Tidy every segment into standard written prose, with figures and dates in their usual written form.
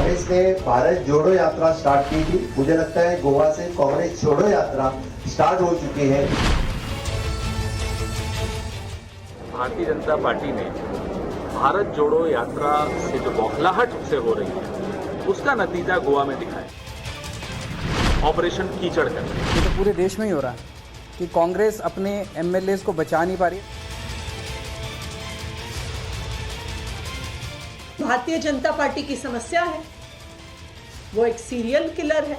कांग्रेस ने भारत जोड़ो यात्रा स्टार्ट की थी। मुझे लगता है गोवा से कांग्रेस छोड़ो यात्रा स्टार्ट हो चुकी है। भारतीय जनता पार्टी ने भारत जोड़ो यात्रा से जो बौखलाहट से हो रही है उसका नतीजा गोवा में दिखा है। ऑपरेशन कीचड़ का ये तो पूरे देश में ही हो रहा है कि कांग्रेस अपने एमएलए को बचा नहीं पा रही। भारतीय जनता पार्टी की समस्या है, वो एक सीरियल किलर है,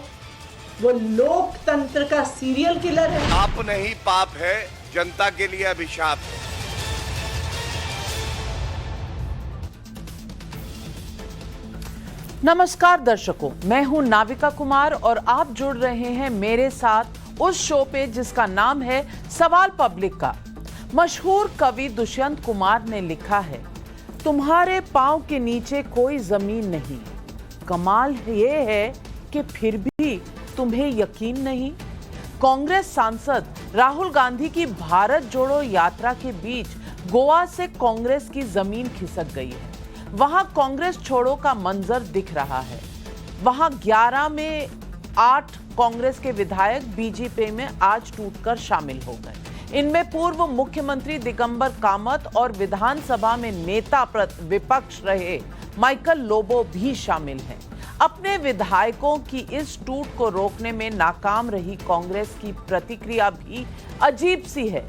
वो लोकतंत्र का सीरियल किलर है। पाप नहीं पाप है, जनता के लिए अभिशाप है। नमस्कार दर्शकों, मैं हूं नाविका कुमार और आप जुड़ रहे हैं मेरे साथ उस शो पे जिसका नाम है सवाल पब्लिक का। मशहूर कवि दुष्यंत कुमार ने लिखा है, तुम्हारे पांव के नीचे कोई जमीन नहीं, कमाल ये है कि फिर भी तुम्हें यकीन नहीं। कांग्रेस सांसद राहुल गांधी की भारत जोड़ो यात्रा के बीच गोवा से कांग्रेस की जमीन खिसक गई है। वहां कांग्रेस छोड़ो का मंजर दिख रहा है। वहां 11 में 8 कांग्रेस के विधायक बीजेपी में आज टूटकर शामिल हो गए। इनमें पूर्व मुख्यमंत्री दिगंबर कामत और विधानसभा में नेता विपक्ष रहे माइकल लोबो भी शामिल हैं। अपने विधायकों की इस टूट को रोकने में नाकाम रही कांग्रेस की प्रतिक्रिया भी अजीब सी है।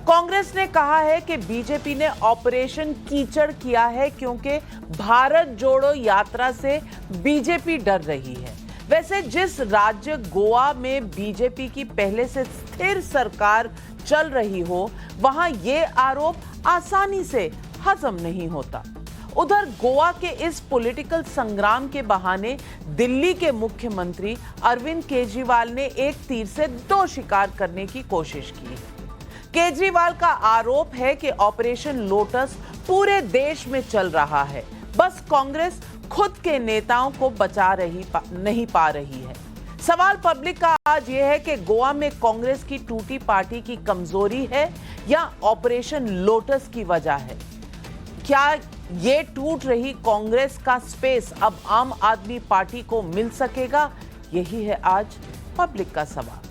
कांग्रेस ने कहा है कि बीजेपी ने ऑपरेशन कीचड़ किया है क्योंकि भारत जोड़ो यात्रा से बीजेपी डर रही है। वैसे जिस राज्य गोवा में बीजेपी की पहले से स्थिर सरकार चल रही हो, वहां ये आरोप आसानी से हजम नहीं होता। उधर गोवा के इस पॉलिटिकल संग्राम के बहाने दिल्ली के मुख्यमंत्री अरविंद केजरीवाल ने एक तीर से 2 शिकार करने की कोशिश की है। केजरीवाल का आरोप है कि ऑपरेशन लोटस पूरे देश में चल रहा है, बस कांग्रेस खुद के नेताओं को बचा नहीं पा रही है। सवाल पब्लिक का आज यह है कि गोवा में कांग्रेस की टूटी पार्टी की कमजोरी है या ऑपरेशन लोटस की वजह है। क्या ये टूट रही कांग्रेस का स्पेस अब आम आदमी पार्टी को मिल सकेगा? यही है आज पब्लिक का सवाल।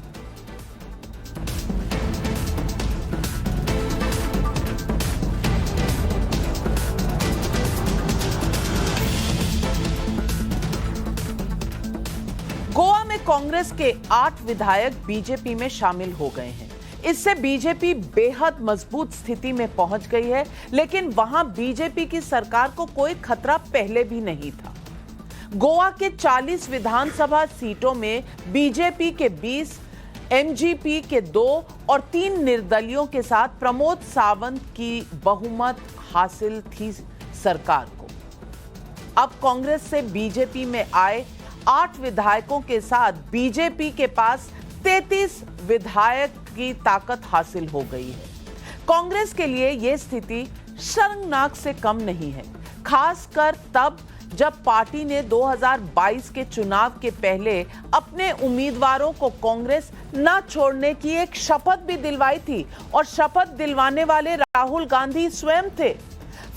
गोवा में कांग्रेस के 8 विधायक बीजेपी में शामिल हो गए हैं। इससे बीजेपी बेहद मजबूत स्थिति में पहुंच गई है, लेकिन वहां बीजेपी की सरकार को कोई खतरा पहले भी नहीं था। गोवा के 40 विधानसभा सीटों में बीजेपी के 20, एमजीपी के 2 और 3 निर्दलियों के साथ प्रमोद सावंत की बहुमत हासिल थी सरकार को। अब कांग्रेस से बीजेपी में आए 8 विधायकों के साथ बीजेपी के पास 33 विधायक की ताकत हासिल हो गई है। कांग्रेस के लिए यह स्थिति शर्मनाक से कम नहीं है, खासकर तब जब पार्टी ने 2022 के चुनाव के पहले अपने उम्मीदवारों को कांग्रेस न छोड़ने की एक शपथ भी दिलवाई थी और शपथ दिलवाने वाले राहुल गांधी स्वयं थे।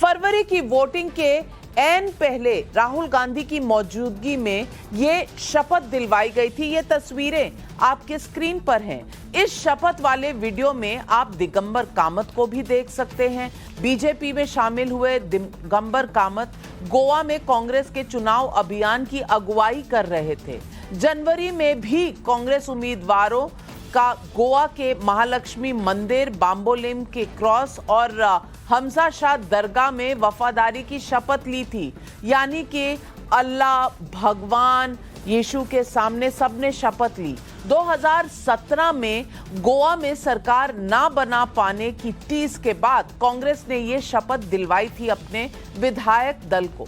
फरवरी की वोटिंग के ऐन पहले राहुल गांधी की मौजूदगी में ये शपथ दिलवाई गई थी। ये तस्वीरें आपके स्क्रीन पर हैं। इस शपथ वाले वीडियो में आप दिगंबर कामत को भी देख सकते हैं। बीजेपी में शामिल हुए दिगंबर कामत गोवा में कांग्रेस के चुनाव अभियान की अगुवाई कर रहे थे। जनवरी में भी कांग्रेस उम्मीदवारों का गोवा के महालक्ष्मी मंदिर, बाम्बोलिम के क्रॉस और हमजा शाह दरगाह में वफादारी की शपथ ली थी। यानी कि अल्लाह, भगवान, यीशु के सामने सबने शपथ ली। 2017 में गोवा में सरकार ना बना पाने की टीस के बाद कांग्रेस ने ये शपथ दिलवाई थी अपने विधायक दल को।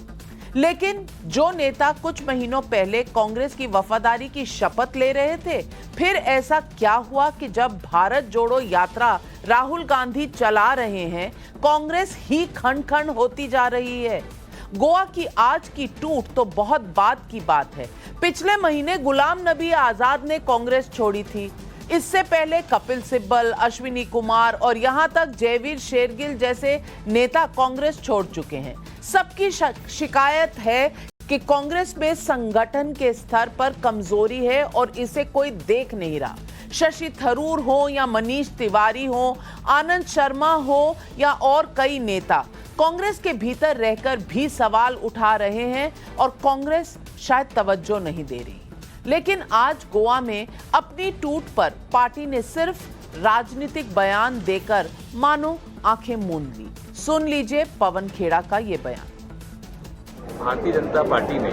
लेकिन जो नेता कुछ महीनों पहले कांग्रेस की वफादारी की शपथ ले रहे थे, फिर ऐसा क्या हुआ कि जब भारत जोड़ो यात्रा राहुल गांधी चला रहे हैं, कांग्रेस ही खंड खंड होती जा रही है। गोवा की आज की टूट तो बहुत बाद की बात है। पिछले महीने गुलाम नबी आजाद ने कांग्रेस छोड़ी थी। इससे पहले कपिल सिब्बल, अश्विनी कुमार और यहां तक जयवीर शेरगिल जैसे नेता कांग्रेस छोड़ चुके हैं। सबकी शिकायत है कि कांग्रेस में संगठन के स्तर पर कमजोरी है और इसे कोई देख नहीं रहा। शशि थरूर हो या मनीष तिवारी हो, आनंद शर्मा हो या और कई नेता कांग्रेस के भीतर रहकर भी सवाल उठा रहे हैं और कांग्रेस शायद तवज्जो नहीं दे रही। लेकिन आज गोवा में अपनी टूट पर पार्टी ने सिर्फ राजनीतिक बयान देकर मानो आंखें मूंद ली। सुन लीजिए पवन खेड़ा का ये बयान। भारतीय जनता पार्टी ने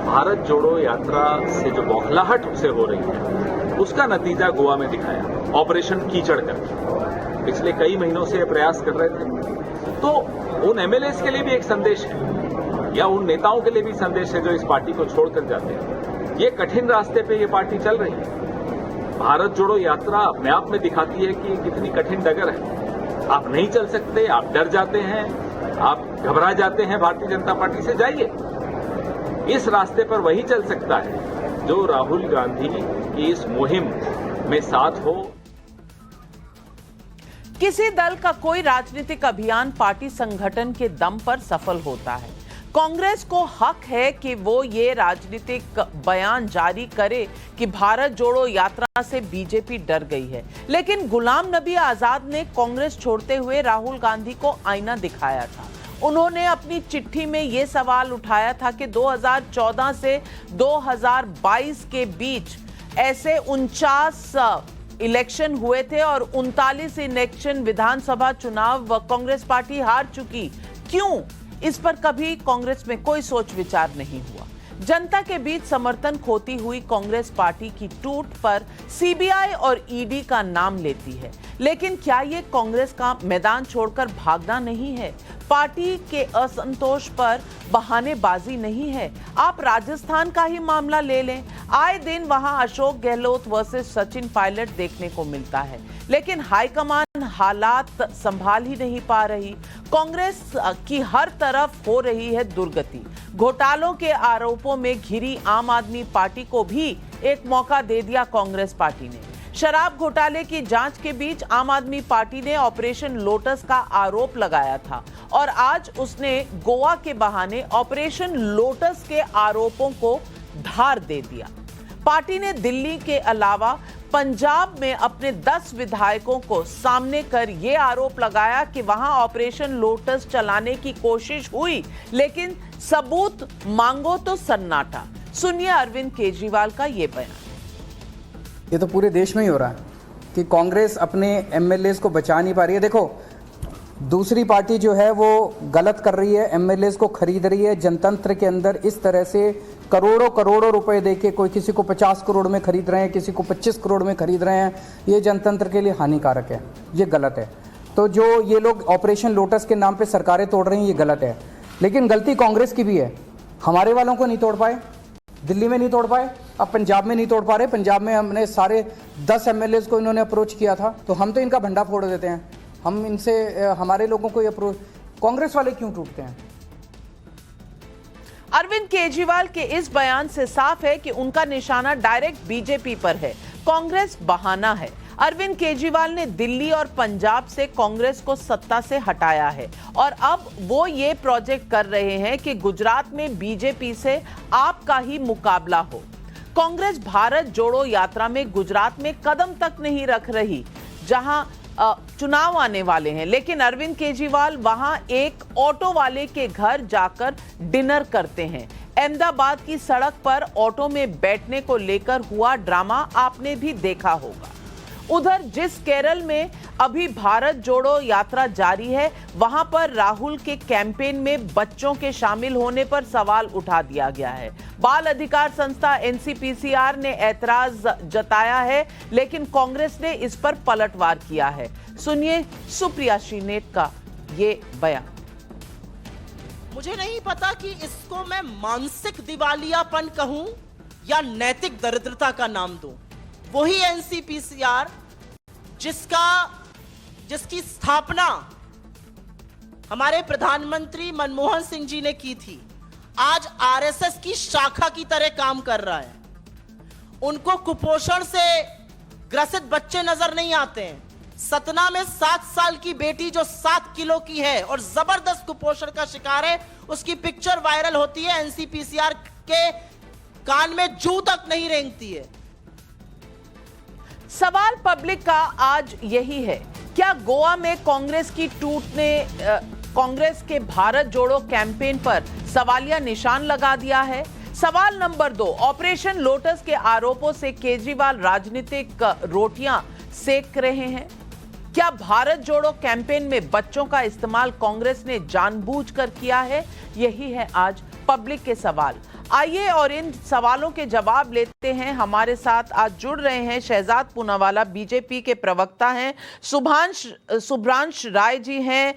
भारत जोड़ो यात्रा से जो बौखलाहट उसे हो रही है उसका नतीजा गोवा में दिखाया। ऑपरेशन कीचड़ करके पिछले कई महीनों से प्रयास कर रहे थे, तो उन एमएलएस के लिए भी एक संदेश है या उन नेताओं के लिए भी संदेश है जो इस पार्टी को छोड़कर जाते हैं। ये कठिन रास्ते पे ये पार्टी चल रही है। भारत जोड़ो यात्रा अपने आप में दिखाती है कि कितनी कठिन डगर है। आप नहीं चल सकते, आप डर जाते हैं, आप घबरा जाते हैं भारतीय जनता पार्टी से, जाइए। इस रास्ते पर वही चल सकता है जो राहुल गांधी की इस मुहिम में साथ हो। किसी दल का कोई राजनीतिक अभियान पार्टी संगठन के दम पर सफल होता है। कांग्रेस को हक है कि वो ये राजनीतिक बयान जारी करे कि भारत जोड़ो यात्रा से बीजेपी डर गई है, लेकिन गुलाम नबी आजाद ने कांग्रेस छोड़ते हुए राहुल गांधी को आईना दिखाया था। उन्होंने अपनी चिट्ठी में ये सवाल उठाया था कि 2014 से 2022 के बीच ऐसे 49 इलेक्शन हुए थे और 39 इलेक्शन विधानसभा चुनाव कांग्रेस पार्टी हार चुकी। क्यों? इस पर कभी कांग्रेस में कोई सोच विचार नहीं हुआ। जनता के बीच समर्थन खोती हुई कांग्रेस पार्टी की टूट पर सीबीआई और ईडी का नाम लेती है, लेकिन क्या ये कांग्रेस का मैदान छोड़कर भागना नहीं है? पार्टी के असंतोष पर बहानेबाजी नहीं है। आप राजस्थान का ही मामला ले लें, आए दिन वहां अशोक गहलोत वर्सेस सचिन पायलट देखने को मिलता है, लेकिन हाईकमान हालात संभाल ही नहीं पा रही। कांग्रेस की हर तरफ हो रही है दुर्गति। घोटालों के आरोपों में घिरी आम आदमी पार्टी को भी एक मौका दे दिया कांग्रेस पार्टी ने। शराब घोटाले की जांच के बीच आम आदमी पार्टी ने ऑपरेशन लोटस का आरोप लगाया था और आज उसने गोवा के बहाने ऑपरेशन लोटस के आरोपों को धार दे दिया। पार्टी ने दिल्ली के अलावा पंजाब में अपने 10 विधायकों को सामने कर यह आरोप लगाया कि वहां ऑपरेशन लोटस चलाने की कोशिश हुई, लेकिन सबूत मांगो तो सन्नाटा। सुनिए अरविंद केजरीवाल का यह बयान। ये तो पूरे देश में ही हो रहा है कि कांग्रेस अपने एमएलएस को बचा नहीं पा रही है। देखो, दूसरी पार्टी जो है वो गलत कर रही है, एमएलएस को खरीद रही है। जनतंत्र के अंदर इस तरह से करोड़ों करोड़ों रुपए देके कोई किसी को 50 करोड़ में खरीद रहे हैं, किसी को 25 करोड़ में खरीद रहे हैं, ये जनतंत्र के लिए हानिकारक है, ये गलत है। तो जो ये लोग ऑपरेशन लोटस के नाम पे सरकारें तोड़ रहे हैं, ये गलत है। लेकिन गलती कांग्रेस की भी है। हमारे वालों को नहीं तोड़ पाए, दिल्ली में नहीं तोड़ पाए, अब पंजाब में नहीं तोड़ पा रहे। पंजाब में हमने सारे 10 एमएलएस को इन्होंने अप्रोच किया था, तो हम तो इनका भंडा फोड़ देते हैं। हम इनसे हमारे लोगों को अप्रोच, कांग्रेस वाले क्यों टूटते हैं? अरविंद केजरीवाल के इस बयान से साफ है कि उनका निशाना डायरेक्ट बीजेपी पर है। कांग्रेस बहाना है। अरविंद केजरीवाल ने दिल्ली और पंजाब से कांग्रेस को सत्ता से हटाया है और अब वो ये प्रोजेक्ट कर रहे हैं कि गुजरात में बीजेपी से आपका ही मुकाबला हो। कांग्रेस भारत जोड़ो यात्रा में गुजरात में कदम तक नहीं रख रही, जहां चुनाव आने वाले हैं, लेकिन अरविंद केजरीवाल वहां एक ऑटो वाले के घर जाकर डिनर करते हैं। अहमदाबाद की सड़क पर ऑटो में बैठने को लेकर हुआ ड्रामा आपने भी देखा होगा। उधर जिस केरल में अभी भारत जोड़ो यात्रा जारी है, वहां पर राहुल के कैंपेन में बच्चों के शामिल होने पर सवाल उठा दिया गया है। बाल अधिकार संस्था एनसीपीसीआर ने ऐतराज जताया है, लेकिन कांग्रेस ने इस पर पलटवार किया है। सुनिए सुप्रिया श्रीनेत का ये बयान। मुझे नहीं पता कि इसको मैं मानसिक दिवालियापन कहूं या नैतिक दरिद्रता का नाम दूं। वही एनसीपीसीआर जिसकी स्थापना हमारे प्रधानमंत्री मनमोहन सिंह जी ने की थी, आज आरएसएस की शाखा की तरह काम कर रहा है। उनको कुपोषण से ग्रसित बच्चे नजर नहीं आते हैं, सतना में 7 साल की बेटी जो 7 किलो की है और जबरदस्त कुपोषण का शिकार है, उसकी पिक्चर वायरल होती है, एनसीपीसीआर के कान में जू तक नहीं रेंगती है। सवाल पब्लिक का आज यही है, क्या गोवा में कांग्रेस की टूट ने कांग्रेस के भारत जोड़ो कैंपेन पर सवालिया निशान लगा दिया है? सवाल नंबर 2, ऑपरेशन लोटस के आरोपों से केजरीवाल राजनीतिक रोटियां सेक रहे हैं। क्या भारत जोड़ो कैंपेन में बच्चों का इस्तेमाल कांग्रेस ने जानबूझकर किया है? यही है आज पब्लिक के सवाल। आइए और इन सवालों के जवाब लेते हैं। हमारे साथ आज जुड़ रहे हैं शहजाद पूनावाला, बीजेपी के प्रवक्ता हैं, शुभ्रांश राय जी हैं,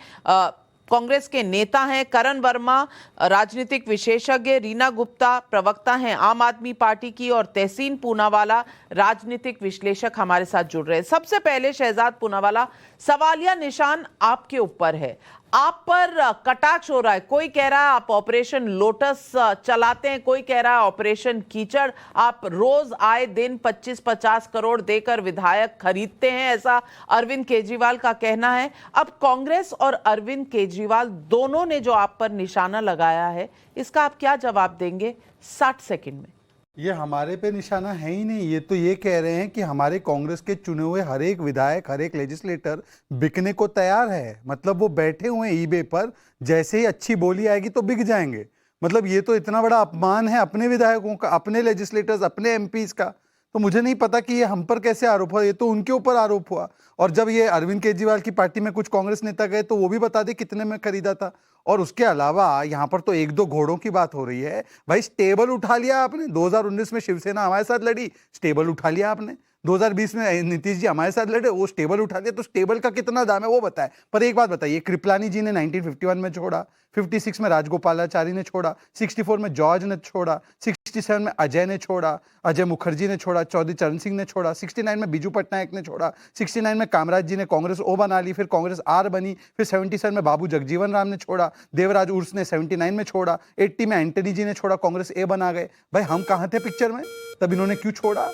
कांग्रेस के नेता हैं, करण वर्मा राजनीतिक विशेषज्ञ, रीना गुप्ता प्रवक्ता हैं आम आदमी पार्टी की, और तहसीन पूनावाला राजनीतिक विश्लेषक हमारे साथ जुड़ रहे हैं। सबसे पहले शहजाद पूनावाला, सवालिया निशान आपके ऊपर है, आप पर कटाक्ष हो रहा है। कोई कह रहा है आप ऑपरेशन लोटस चलाते हैं, कोई कह रहा है ऑपरेशन कीचड़, आप रोज आए दिन 25-50 करोड़ देकर विधायक खरीदते हैं, ऐसा अरविंद केजरीवाल का कहना है। अब कांग्रेस और अरविंद केजरीवाल दोनों ने जो आप पर निशाना लगाया है, इसका आप क्या जवाब देंगे 60 सेकंड में? ये हमारे पे निशाना है ही नहीं। ये तो ये कह रहे हैं कि हमारे कांग्रेस के चुने हुए हर एक विधायक, हर एक लेजिस्लेटर बिकने को तैयार है। मतलब वो बैठे हुए हैं ईबे पर, जैसे ही अच्छी बोली आएगी तो बिक जाएंगे। मतलब ये तो इतना बड़ा अपमान है अपने विधायकों का, अपने लेजिस्लेटर्स, अपने एमपीज का। तो मुझे नहीं पता कि ये हम पर कैसे आरोप हुआ, ये तो उनके ऊपर आरोप हुआ। और जब ये अरविंद केजरीवाल की पार्टी में कुछ कांग्रेस नेता गए तो वो भी बता दे कितने में खरीदा था। और उसके अलावा यहाँ पर तो 1-2 घोड़ों की बात हो रही है। भाई स्टेबल उठा लिया आपने, 2019 में शिवसेना हमारे साथ लड़ी, स्टेबल उठा लिया आपने। 2020 में नीतीश जी हमारे साथ लड़े, वो स्टेबल उठा लिया। तो स्टेबल का कितना दाम है वो बताए। पर एक बात बताइए, कृपलानी जी ने 1951 में छोड़ा, 56 में राजगोपालाचारी ने छोड़ा, 64 में जॉर्ज ने छोड़ा, 67 में अजय ने छोड़ा, अजय मुखर्जी ने छोड़ा, चौधरी चरण सिंह ने छोड़ा, 69 में बीजू पटनायक ने छोड़ा, 69 में कामराज जी ने कांग्रेस ओ बना ली, फिर कांग्रेस आर बनी, फिर 77 में बाबू जगजीवन राम ने छोड़ा, देवराज उर्स ने 79 में छोड़ा, 80 में एंटनी जी ने छोड़ा, कांग्रेस ए बना गए। भाई हम कहाँ थे पिक्चर में, तब इन्होंने क्यों छोड़ा?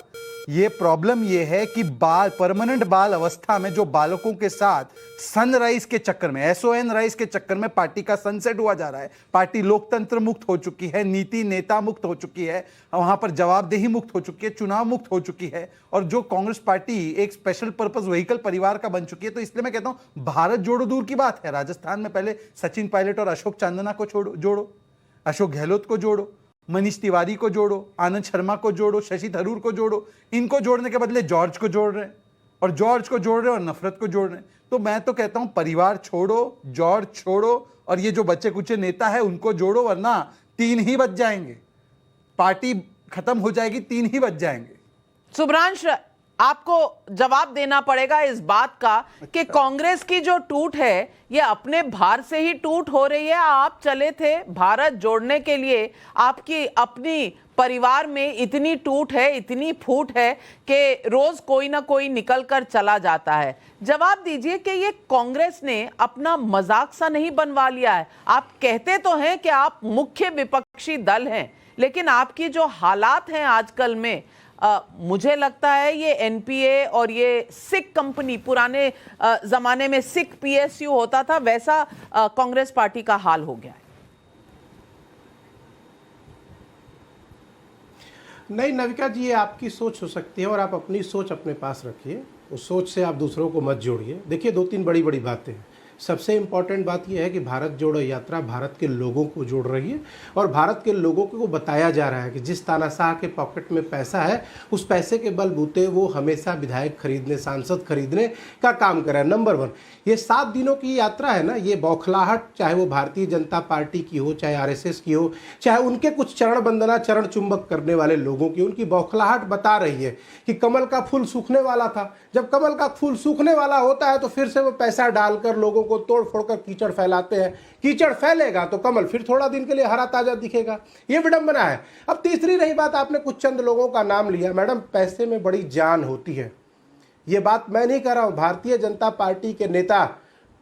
ये प्रॉब्लम ये है कि परमानेंट बाल अवस्था में जो बालकों के साथ सनराइज के चक्कर में, SON राइज के चक्कर में पार्टी का सनसेट हुआ जा रहा है। पार्टी लोकतंत्र मुक्त हो चुकी है, नीति नेता मुक्त हो चुकी है, वहां पर जवाबदेही मुक्त हो चुकी है, चुनाव मुक्त हो चुकी है। और जो कांग्रेस पार्टी एक स्पेशल पर्पस व्हीकल परिवार का बन चुकी है। तो इसलिए मैं कहता हूं भारत जोड़ो दूर की बात है, राजस्थान में पहले सचिन पायलट और अशोक चांदना को जोड़ो, अशोक गहलोत को जोड़ो, मनीष तिवारी को जोड़ो, आनंद शर्मा को जोड़ो, शशि थरूर को जोड़ो। इनको जोड़ने के बदले जॉर्ज को जोड़ रहे हैं, और जॉर्ज को जोड़ रहे हैं और नफरत को जोड़ रहे हैं। तो मैं तो कहता हूं परिवार छोड़ो, जॉर्ज छोड़ो, और ये जो बच्चे कुचे नेता है उनको जोड़ो, वरना 3 ही बच जाएंगे, पार्टी खत्म हो जाएगी, 3 ही बच जाएंगे। शुभ्रांश, आपको जवाब देना पड़ेगा इस बात का कि कांग्रेस की जो टूट है ये अपने भार से ही टूट हो रही है। आप चले थे भारत जोड़ने के लिए, आपकी अपनी परिवार में इतनी टूट है, इतनी फूट है कि रोज कोई ना कोई निकल कर चला जाता है। जवाब दीजिए कि ये कांग्रेस ने अपना मजाक सा नहीं बनवा लिया है। आप कहते तो हैं कि आप मुख्य विपक्षी दल हैं, लेकिन आपकी जो हालात हैं आजकल में, मुझे लगता है ये NPA और ये सिख कंपनी, पुराने जमाने में सिख PSU होता था, वैसा कांग्रेस पार्टी का हाल हो गया है। नहीं नविका जी, ये आपकी सोच हो सकती है और आप अपनी सोच अपने पास रखिए, उस सोच से आप दूसरों को मत जोड़िए। देखिए 2-3 बड़ी बड़ी बातें हैं। सबसे इम्पॉर्टेंट बात यह है कि भारत जोड़ो यात्रा भारत के लोगों को जोड़ रही है, और भारत के लोगों को बताया जा रहा है कि जिस तानाशाह के पॉकेट में पैसा है, उस पैसे के बलबूते वो हमेशा विधायक खरीदने, सांसद खरीदने का काम कर रहा है। नंबर 1, ये 7 दिनों की यात्रा है ना, ये बौखलाहट, चाहे वो भारतीय जनता पार्टी की हो, चाहे RSS की हो, चाहे उनके कुछ चरण वंदना, चरण चुंबक करने वाले लोगों की, उनकी बौखलाहट बता रही है कि कमल का फूल सूखने वाला था। जब कमल का फूल सूखने वाला होता है तो फिर से वो पैसा डालकर लोगों को तोड़ फोड़ कर कीचड़ फैलाते हैं। कीचड़ फैलेगा तो कमल फिर थोड़ा दिन के लिए हरा ताजा दिखेगा। ये विडंबना है। अब तीसरी रही बात, आपने कुछ चंद लोगों का नाम लिया। मैडम, पैसे में बड़ी जान होती है। ये बात मैं नहीं कर रहा हूं, भारतीय जनता पार्टी के नेता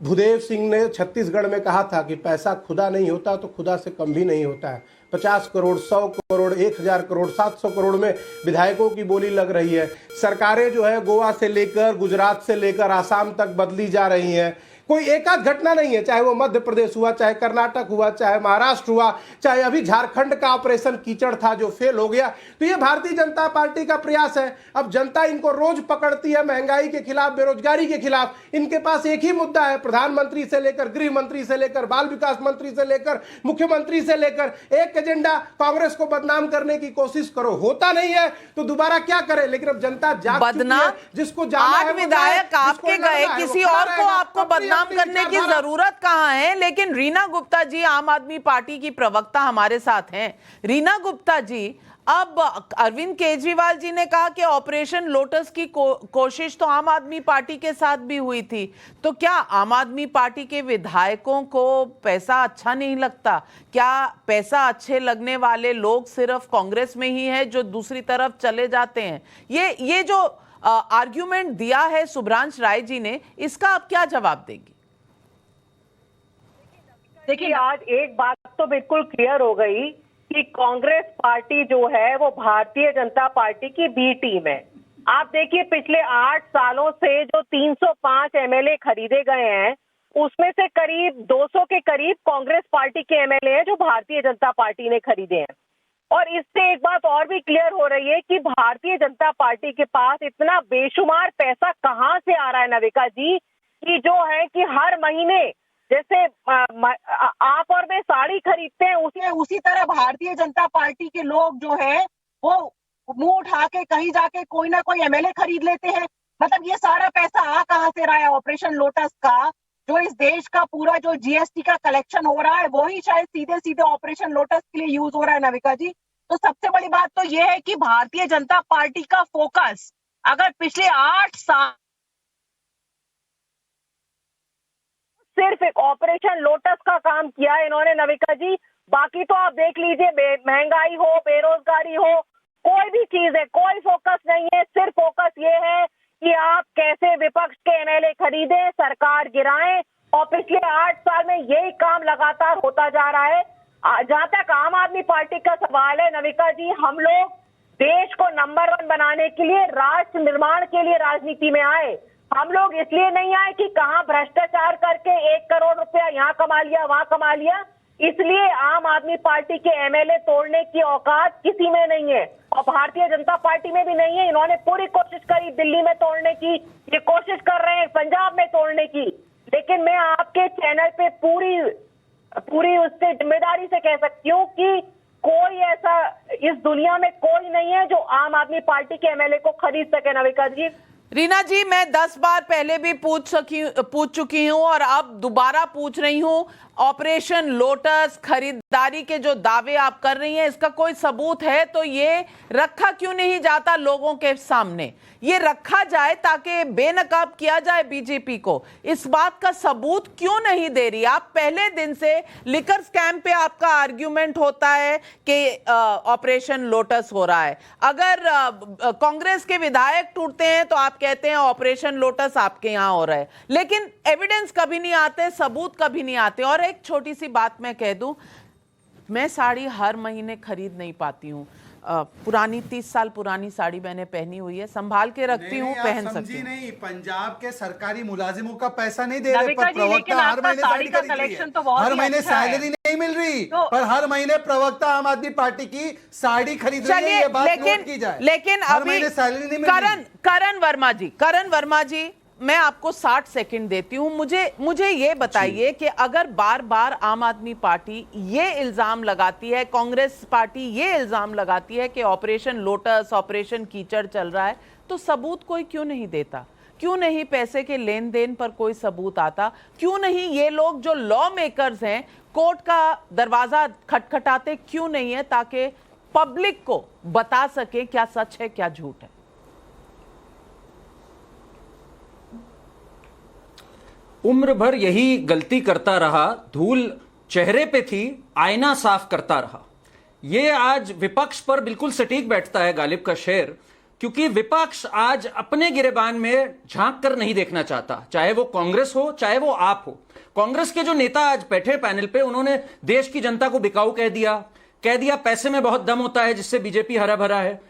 भूदेव सिंह ने छत्तीसगढ़ में कहा था कि पैसा खुदा नहीं होता तो खुदा से कम भी नहीं होता है। 50 करोड़, 100 करोड़, 1000 करोड़, 700 करोड़ में विधायकों की बोली लग रही है। सरकारें जो है गोवा से लेकर गुजरात से लेकर आसाम तक बदली जा रही हैं। कोई एक आध घटना नहीं है, चाहे वो मध्य प्रदेश हुआ, चाहे कर्नाटक हुआ, चाहे महाराष्ट्र हुआ, चाहे अभी झारखंड का ऑपरेशन कीचड़ था जो फेल हो गया। तो ये भारतीय जनता पार्टी का प्रयास है। अब जनता इनको रोज पकड़ती है महंगाई के खिलाफ, बेरोजगारी के खिलाफ। इनके पास एक ही मुद्दा है, प्रधानमंत्री से लेकर गृह मंत्री से लेकर बाल विकास मंत्री से लेकर मुख्यमंत्री से लेकर एक एजेंडा, कांग्रेस को बदनाम करने की कोशिश करो। होता नहीं है तो दोबारा क्या करे, लेकिन अब जनता जाग चुकी है। जिसको जाना है 8 विधायक आपके गए, किसी और को आपको बदनाम करने की जरूरत कहां है। लेकिन रीना गुप्ता जी आम आदमी पार्टी की प्रवक्ता हमारे साथ हैं। रीना गुप्ता जी, अब अरविंद केजरीवाल जी ने कहा कि ऑपरेशन लोटस की कोशिश तो आम आदमी पार्टी के साथ भी हुई थी, तो क्या आम आदमी पार्टी के विधायकों को पैसा अच्छा नहीं लगता? क्या पैसा अच्छे लगने वाले लोग सिर्फ कांग्रेस में ही है जो दूसरी तरफ चले जाते हैं? ये जो आर्ग्यूमेंट दिया है सुभ्रांश राय जी ने, इसका आप क्या जवाब देंगे? देखिए, आज एक बात तो बिल्कुल क्लियर हो गई कि कांग्रेस पार्टी जो है वो भारतीय जनता पार्टी की बी टीम है। आप देखिए, पिछले 8 सालों से जो 305 एमएलए खरीदे गए हैं, उसमें से करीब 200 के करीब कांग्रेस पार्टी के एमएलए हैं जो भारतीय जनता पार्टी ने खरीदे हैं। और इससे एक बात और भी क्लियर हो रही है कि भारतीय जनता पार्टी के पास इतना बेशुमार पैसा कहां से आ रहा है नविका जी, कि जो है कि हर महीने जैसे आप और मैं साड़ी खरीदते हैं, उसी तरह भारतीय जनता पार्टी के लोग जो है वो मुंह उठा के कहीं जाके कोई ना कोई एमएलए खरीद लेते हैं। मतलब ये सारा पैसा आ कहां से रहा है? ऑपरेशन लोटस का जो इस देश का पूरा जो जीएसटी का कलेक्शन हो रहा है वही शायद सीधे सीधे ऑपरेशन लोटस के लिए यूज हो रहा है नविका जी। तो सबसे बड़ी बात तो ये है कि भारतीय जनता पार्टी का फोकस अगर पिछले 8 साल सिर्फ एक ऑपरेशन लोटस का काम किया है इन्होंने नविका जी, बाकी तो आप देख लीजिए, महंगाई हो, बेरोजगारी हो, कोई भी चीज है, कोई फोकस नहीं है। सिर्फ फोकस ये है कि आप कैसे विपक्ष के एमएलए खरीदें, सरकार गिराएं। और पिछले 8 साल में यही काम लगातार होता जा रहा है। जहां तक आम आदमी पार्टी का सवाल है नविका जी, हम लोग देश को नंबर 1 बनाने के लिए, राष्ट्र निर्माण के लिए राजनीति में आए। हम लोग इसलिए नहीं आए कि कहां भ्रष्टाचार करके 1 करोड़ रुपया यहाँ कमा लिया, वहां कमा लिया। इसलिए आम आदमी पार्टी के एमएलए तोड़ने की औकात किसी में नहीं है और भारतीय जनता पार्टी में भी नहीं है। इन्होंने पूरी कोशिश करी दिल्ली में तोड़ने की, ये कोशिश कर रहे हैं पंजाब में तोड़ने की, लेकिन मैं आपके चैनल पे पूरी उससे जिम्मेदारी से कह सकती हूँ कि कोई ऐसा इस दुनिया में कोई नहीं है जो आम आदमी पार्टी के एमएलए को खरीद सके नविका जी। रीना जी, मैं 10 बार पहले भी पूछ चुकी हूं और अब दोबारा पूछ रही हूं, ऑपरेशन लोटस खरीदारी के जो दावे आप कर रही हैं, इसका कोई सबूत है तो ये रखा क्यों नहीं जाता लोगों के सामने? ये रखा जाए ताकि बेनकाब किया जाए बीजेपी को। इस बात का सबूत क्यों नहीं दे रही आप? पहले दिन से लिकर स्कैम पे आपका आर्ग्यूमेंट होता है कि ऑपरेशन लोटस हो रहा है। अगर कांग्रेस के विधायक टूटते हैं तो आप कहते हैं ऑपरेशन लोटस आपके यहां हो रहा है, लेकिन एविडेंस कभी नहीं आते, सबूत कभी नहीं आते। और एक छोटी सी बात मैं कह दूं, मैं साड़ी हर महीने खरीद नहीं पाती हूँ। पुरानी 30 साल पुरानी साड़ी मैंने पहनी हुई है, संभाल के रखती हूँ, पहन सकती हूँ। नहीं, पंजाब के सरकारी मुलाजिमों का पैसा नहीं दे रहे, पर प्रवक्ता हर महीने साड़ी खरीद रही है। हर महीने सैलरी नहीं मिल रही, पर हर महीने प्रवक्ता आम आदमी पार्टी की साड़ी खरीद रही है। ये बात नोट की जाए। लेकिन अभी सैलरी नहीं मिल रही। करण वर्मा जी, मैं आपको 60 सेकंड देती हूं। मुझे ये बताइए कि अगर बार बार आम आदमी पार्टी ये इल्जाम लगाती है, कांग्रेस पार्टी ये इल्जाम लगाती है कि ऑपरेशन लोटस, ऑपरेशन कीचड़ चल रहा है, तो सबूत कोई क्यों नहीं देता? क्यों नहीं पैसे के लेन देन पर कोई सबूत आता? क्यों नहीं ये लोग जो लॉ मेकर्स हैं कोर्ट का दरवाजा खटखटाते क्यों नहीं है, ताकि पब्लिक को बता सके क्या सच है क्या झूठ है? उम्र भर यही गलती करता रहा, धूल चेहरे पे थी, आईना साफ करता रहा। ये आज विपक्ष पर बिल्कुल सटीक बैठता है गालिब का शेर। क्योंकि विपक्ष आज अपने गिरेबान में झांक कर नहीं देखना चाहता, चाहे वो कांग्रेस हो चाहे वो आप हो। कांग्रेस के जो नेता आज बैठे पैनल पे, उन्होंने देश की जनता को बिकाऊ कह दिया पैसे में बहुत दम होता है जिससे बीजेपी हरा भरा है।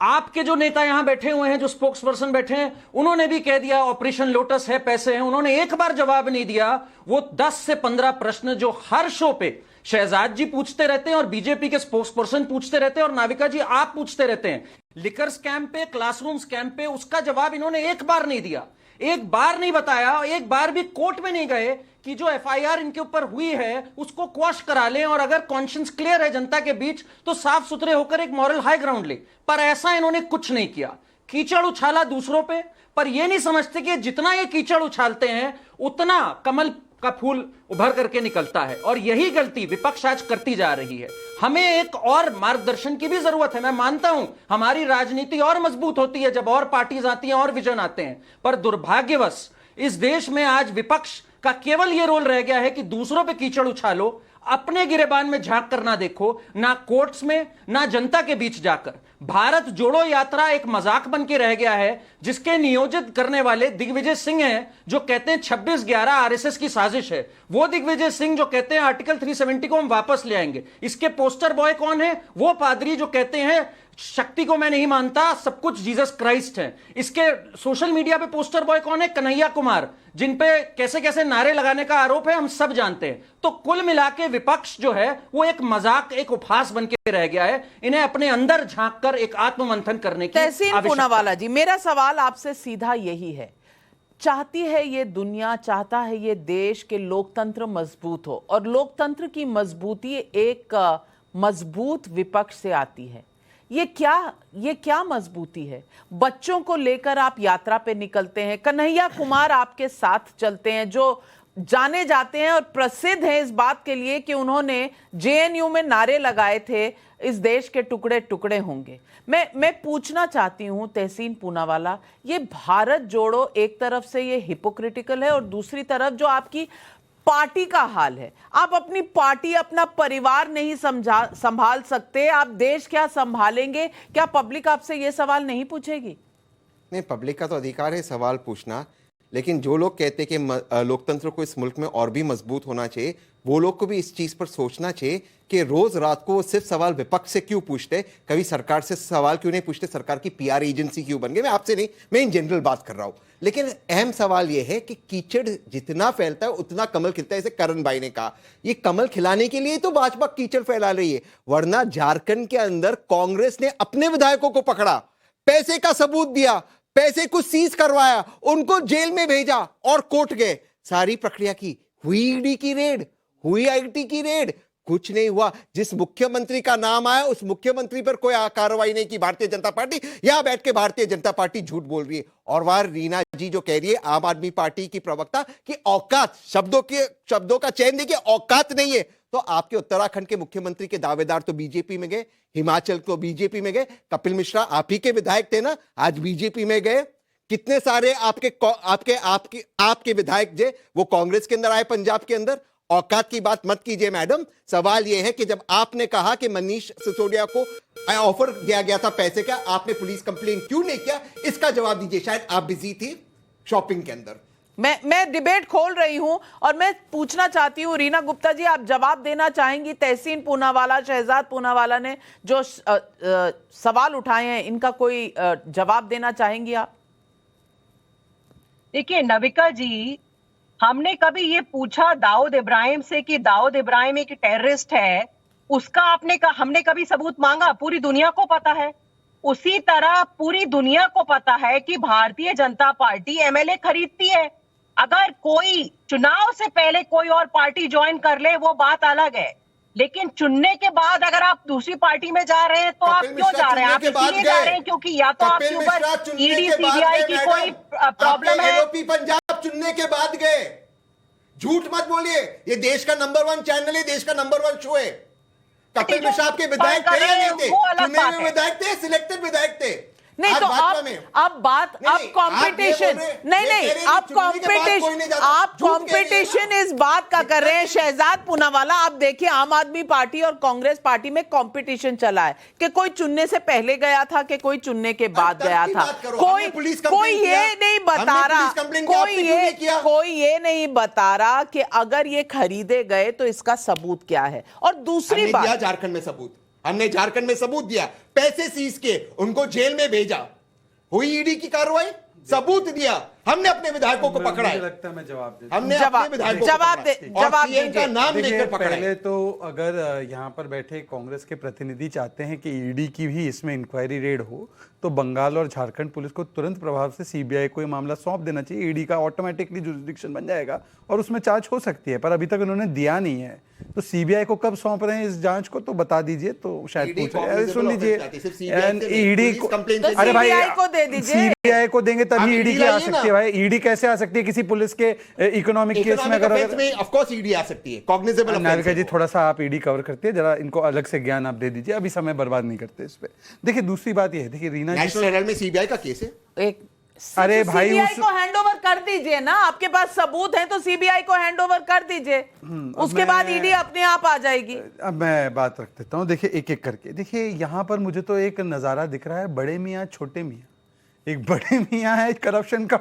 आपके जो नेता यहां बैठे हुए हैं, जो स्पोक्स पर्सन बैठे हैं, उन्होंने भी कह दिया ऑपरेशन लोटस है, पैसे हैं। उन्होंने एक बार जवाब नहीं दिया। वो 10 से 15 प्रश्न जो हर शो पे शहजाद जी पूछते रहते हैं और बीजेपी के स्पोक्स पर्सन पूछते रहते हैं और नाविका जी आप पूछते रहते हैं, लिकर स्कैम पे, क्लासरूम स्कैम पे, उसका जवाब इन्होंने एक बार नहीं दिया, एक बार नहीं बताया, एक बार भी कोर्ट में नहीं गए कि जो एफआईआर इनके ऊपर हुई है उसको क्वॉश करा लें और अगर कॉन्शियंस क्लियर है जनता के बीच तो साफ सुथरे होकर एक मॉरल हाई ग्राउंड ले। पर ऐसा इन्होंने कुछ नहीं किया। कीचड़ उछाला दूसरों पे, पर यह नहीं समझते कि जितना ये कीचड़ उछालते हैं उतना कमल का फूल उभर करके निकलता है। और यही गलती विपक्ष आज करती जा रही है। हमें एक और मार्गदर्शन की भी जरूरत है। मैं मानता हूं हमारी राजनीति और मजबूत होती है जब और पार्टीज आती हैं और विजन आते हैं, पर दुर्भाग्यवश इस देश में आज विपक्ष का केवल यह रोल रह गया है कि दूसरों पे कीचड़ उछालो, अपने गिरेबान में झांक कर ना देखो, ना कोर्ट्स में ना जनता के बीच जाकर। भारत जोड़ो यात्रा एक मजाक बन के रह गया है जिसके नियोजित करने वाले दिग्विजय सिंह हैं, जो कहते हैं 26/11 आरएसएस की साजिश है। वो दिग्विजय सिंह जो कहते हैं आर्टिकल 370 को हम वापस ले आएंगे। इसके पोस्टर बॉय कौन है? वो पादरी जो कहते हैं शक्ति को मैं नहीं मानता, सब कुछ जीसस क्राइस्ट है। इसके सोशल मीडिया पे पोस्टर बॉय कौन है? कन्हैया कुमार, जिन पे कैसे कैसे नारे लगाने का आरोप है हम सब जानते हैं। तो कुल मिला के विपक्ष जो है वो एक मजाक, एक उपहास बन के रह गया है। इन्हें अपने अंदर झांक कर एक आत्ममंथन करने की तहसीन पूनावाला जी, मेरा सवाल आपसे सीधा यही है, चाहती है ये दुनिया, चाहता है ये देश के लोकतंत्र मजबूत हो, और लोकतंत्र की मजबूती एक मजबूत विपक्ष से आती है। ये क्या मजबूती है? बच्चों को लेकर आप यात्रा पे निकलते हैं, कन्हैया कुमार आपके साथ चलते हैं, जो जाने जाते हैं और प्रसिद्ध हैं इस बात के लिए कि उन्होंने जेएनयू में नारे लगाए थे, इस देश के टुकड़े टुकड़े होंगे। मैं पूछना चाहती हूं तहसीन पूनावाला, ये भारत जोड़ो एक तरफ से ये हिपोक्रिटिकल है और दूसरी तरफ जो आपकी पार्टी का हाल है, आप अपनी पार्टी, अपना परिवार नहीं संभाल सकते, आप देश क्या संभालेंगे? क्या पब्लिक आपसे यह सवाल नहीं पूछेगी? नहीं, पब्लिक का तो अधिकार है सवाल पूछना, लेकिन जो लोग कहते हैं कि लोकतंत्र को इस मुल्क में और भी मजबूत होना चाहिए, वो लोग को भी इस चीज पर सोचना चाहिए कि रोज रात को वो सिर्फ सवाल विपक्ष से क्यों पूछते, कभी सरकार से सवाल क्यों नहीं पूछते, सरकार की पीआर एजेंसी क्यों बन गई। मैं आपसे नहीं, मैं इन जनरल बात कर रहा हूं। लेकिन अहम सवाल यह है कि कीचड़ जितना फैलता है उतना कमल खिलता है। जैसे करण भाई ने कहा, ये कमल खिलाने के लिए तो भाजपा कीचड़ फैला रही है, वरना झारखंड के अंदर कांग्रेस ने अपने विधायकों को पकड़ा, पैसे का सबूत दिया, पैसे को सीज करवाया, उनको जेल में भेजा और कोर्ट गए, सारी प्रक्रिया की, हुई ईडी की रेड, हुई आईटी की रेड, कुछ नहीं हुआ। जिस मुख्यमंत्री का नाम आया उस मुख्यमंत्री पर कोई कार्रवाई नहीं की भारतीय जनता पार्टी। यहां बैठ के भारतीय जनता पार्टी झूठ बोल रही है। और वहां रीना जी जो कह रही है, आम आदमी पार्टी की प्रवक्ता, कि औकात, शब्दों का चयन देखिए, औकात नहीं है। तो आपके उत्तराखंड के मुख्यमंत्री के दावेदार तो बीजेपी में गए, हिमाचल को बीजेपी में गए, कपिल मिश्रा आप ही के विधायक थे ना, आज बीजेपी में गए। कितने सारे आपके विधायक जे वो कांग्रेस के अंदर आए, पंजाब के अंदर। औकात की बात मत कीजिए मैडम। सवाल यह है कि जब आपने कहा कि मनीष सिसोदिया को ऑफर दिया गया था पैसे का, आपने पुलिस कंप्लेन क्यों नहीं किया, इसका जवाब दीजिए। शायद आप बिजी थी शॉपिंग के अंदर। मैं डिबेट खोल रही हूं और मैं पूछना चाहती हूं, रीना गुप्ता जी आप जवाब देना चाहेंगी? तहसीन पूनावाला, शहजाद पूनावाला ने जो सवाल उठाए हैं, इनका कोई जवाब देना चाहेंगी आप? देखिए नविका जी, हमने कभी ये पूछा दाऊद इब्राहिम से कि दाऊद इब्राहिम एक टेररिस्ट है, उसका हमने कभी सबूत मांगा? पूरी दुनिया को पता है। उसी तरह पूरी दुनिया को पता है कि भारतीय जनता पार्टी एमएलए खरीदती है। अगर कोई चुनाव से पहले कोई और पार्टी ज्वाइन कर ले वो बात अलग है, लेकिन चुनने के बाद अगर आप दूसरी पार्टी में जा रहे हैं तो आप क्यों जा रहे हैं? आप इसलिए जा रहे हैं क्योंकि या तो आपके ऊपर ईडी सीबीआई की कोई प्रॉब्लम है। एलओपी पंजाब चुनने के बाद गए। झूठ मत बोलिए, ये देश का नंबर 1 चैनल है, देश का नंबर 1 शो है। कपिल मिश्रा आपके विधायक थे या नहीं थे? चुने हुए विधायक थे, सिलेक्टेड विधायक थे। नहीं तो अब कंपटीशन नहीं आप कंपटीशन इस बात का कर रहे हैं शहजाद पूनावाला। आप देखिए आम आदमी पार्टी और कांग्रेस पार्टी में कंपटीशन चला है कि कोई चुनने से पहले गया था कि कोई चुनने के बाद गया था। कोई ये नहीं बता रहा कोई ये नहीं बता रहा कि अगर ये खरीदे गए तो इसका सबूत क्या है। और दूसरी बात, झारखंड में सबूत हमने झारखंड में सबूत दिया, पैसे सीज के उनको जेल में भेजा, हुई ईडी की कार्रवाई, सबूत दिया, हमने अपने विधायकों को पकड़ा है। लगता है मैं जवाब दे हमने अपने विधायकों को जवाब का नाम लेकर पकड़ा है। पहले तो अगर यहाँ पर बैठे कांग्रेस के प्रतिनिधि चाहते हैं कि ईडी की भी इसमें इंक्वायरी रेड हो तो बंगाल और झारखंड पुलिस को तुरंत प्रभाव से सीबीआई को ये मामला सौंप देना चाहिए। ईडी का ऑटोमेटिकली जुरिडिक्शन बन जाएगा और उसमें जांच हो सकती है, पर अभी तक उन्होंने दिया नहीं है। तो सीबीआई को कब सौंप रहे हैं इस जांच को तो बता दीजिए, तो शायद सुन लीजिए। ईडी को अरे भाई को दे दीजिए, सीबीआई को देंगे तभी ईडी की आ सकती है। भाई ईडी कैसे आ सकती है किसी पुलिस के इकोनॉमिक केस में? अगर ऑफ कोर्स ईडी आ सकती है, कॉग्निजेबल नारिका जी थोड़ा सा आप ईडी कवर करते हैं, जरा इनको अलग से ज्ञान आप दे दीजिए, अभी समय बर्बाद नहीं करते इस पे। देखिए दूसरी बात ये है, देखिए रीना नेशनल हेराल्ड में सीबीआई का केस है। एक अरे भाई सीबीआई को हैंडओवर कर दीजिए ना, आपके पास सबूत है तो सीबीआई को हैंडओवर कर दीजिए, उसके बाद ईडी अपने आप आ जाएगी। अब मैं बात रख देता हूँ, देखिए एक एक करके। देखिए यहाँ पर मुझे तो एक नजारा दिख रहा है, बड़े मियाँ छोटे मियाँ। एक बड़े मियाँ है करप्शन का,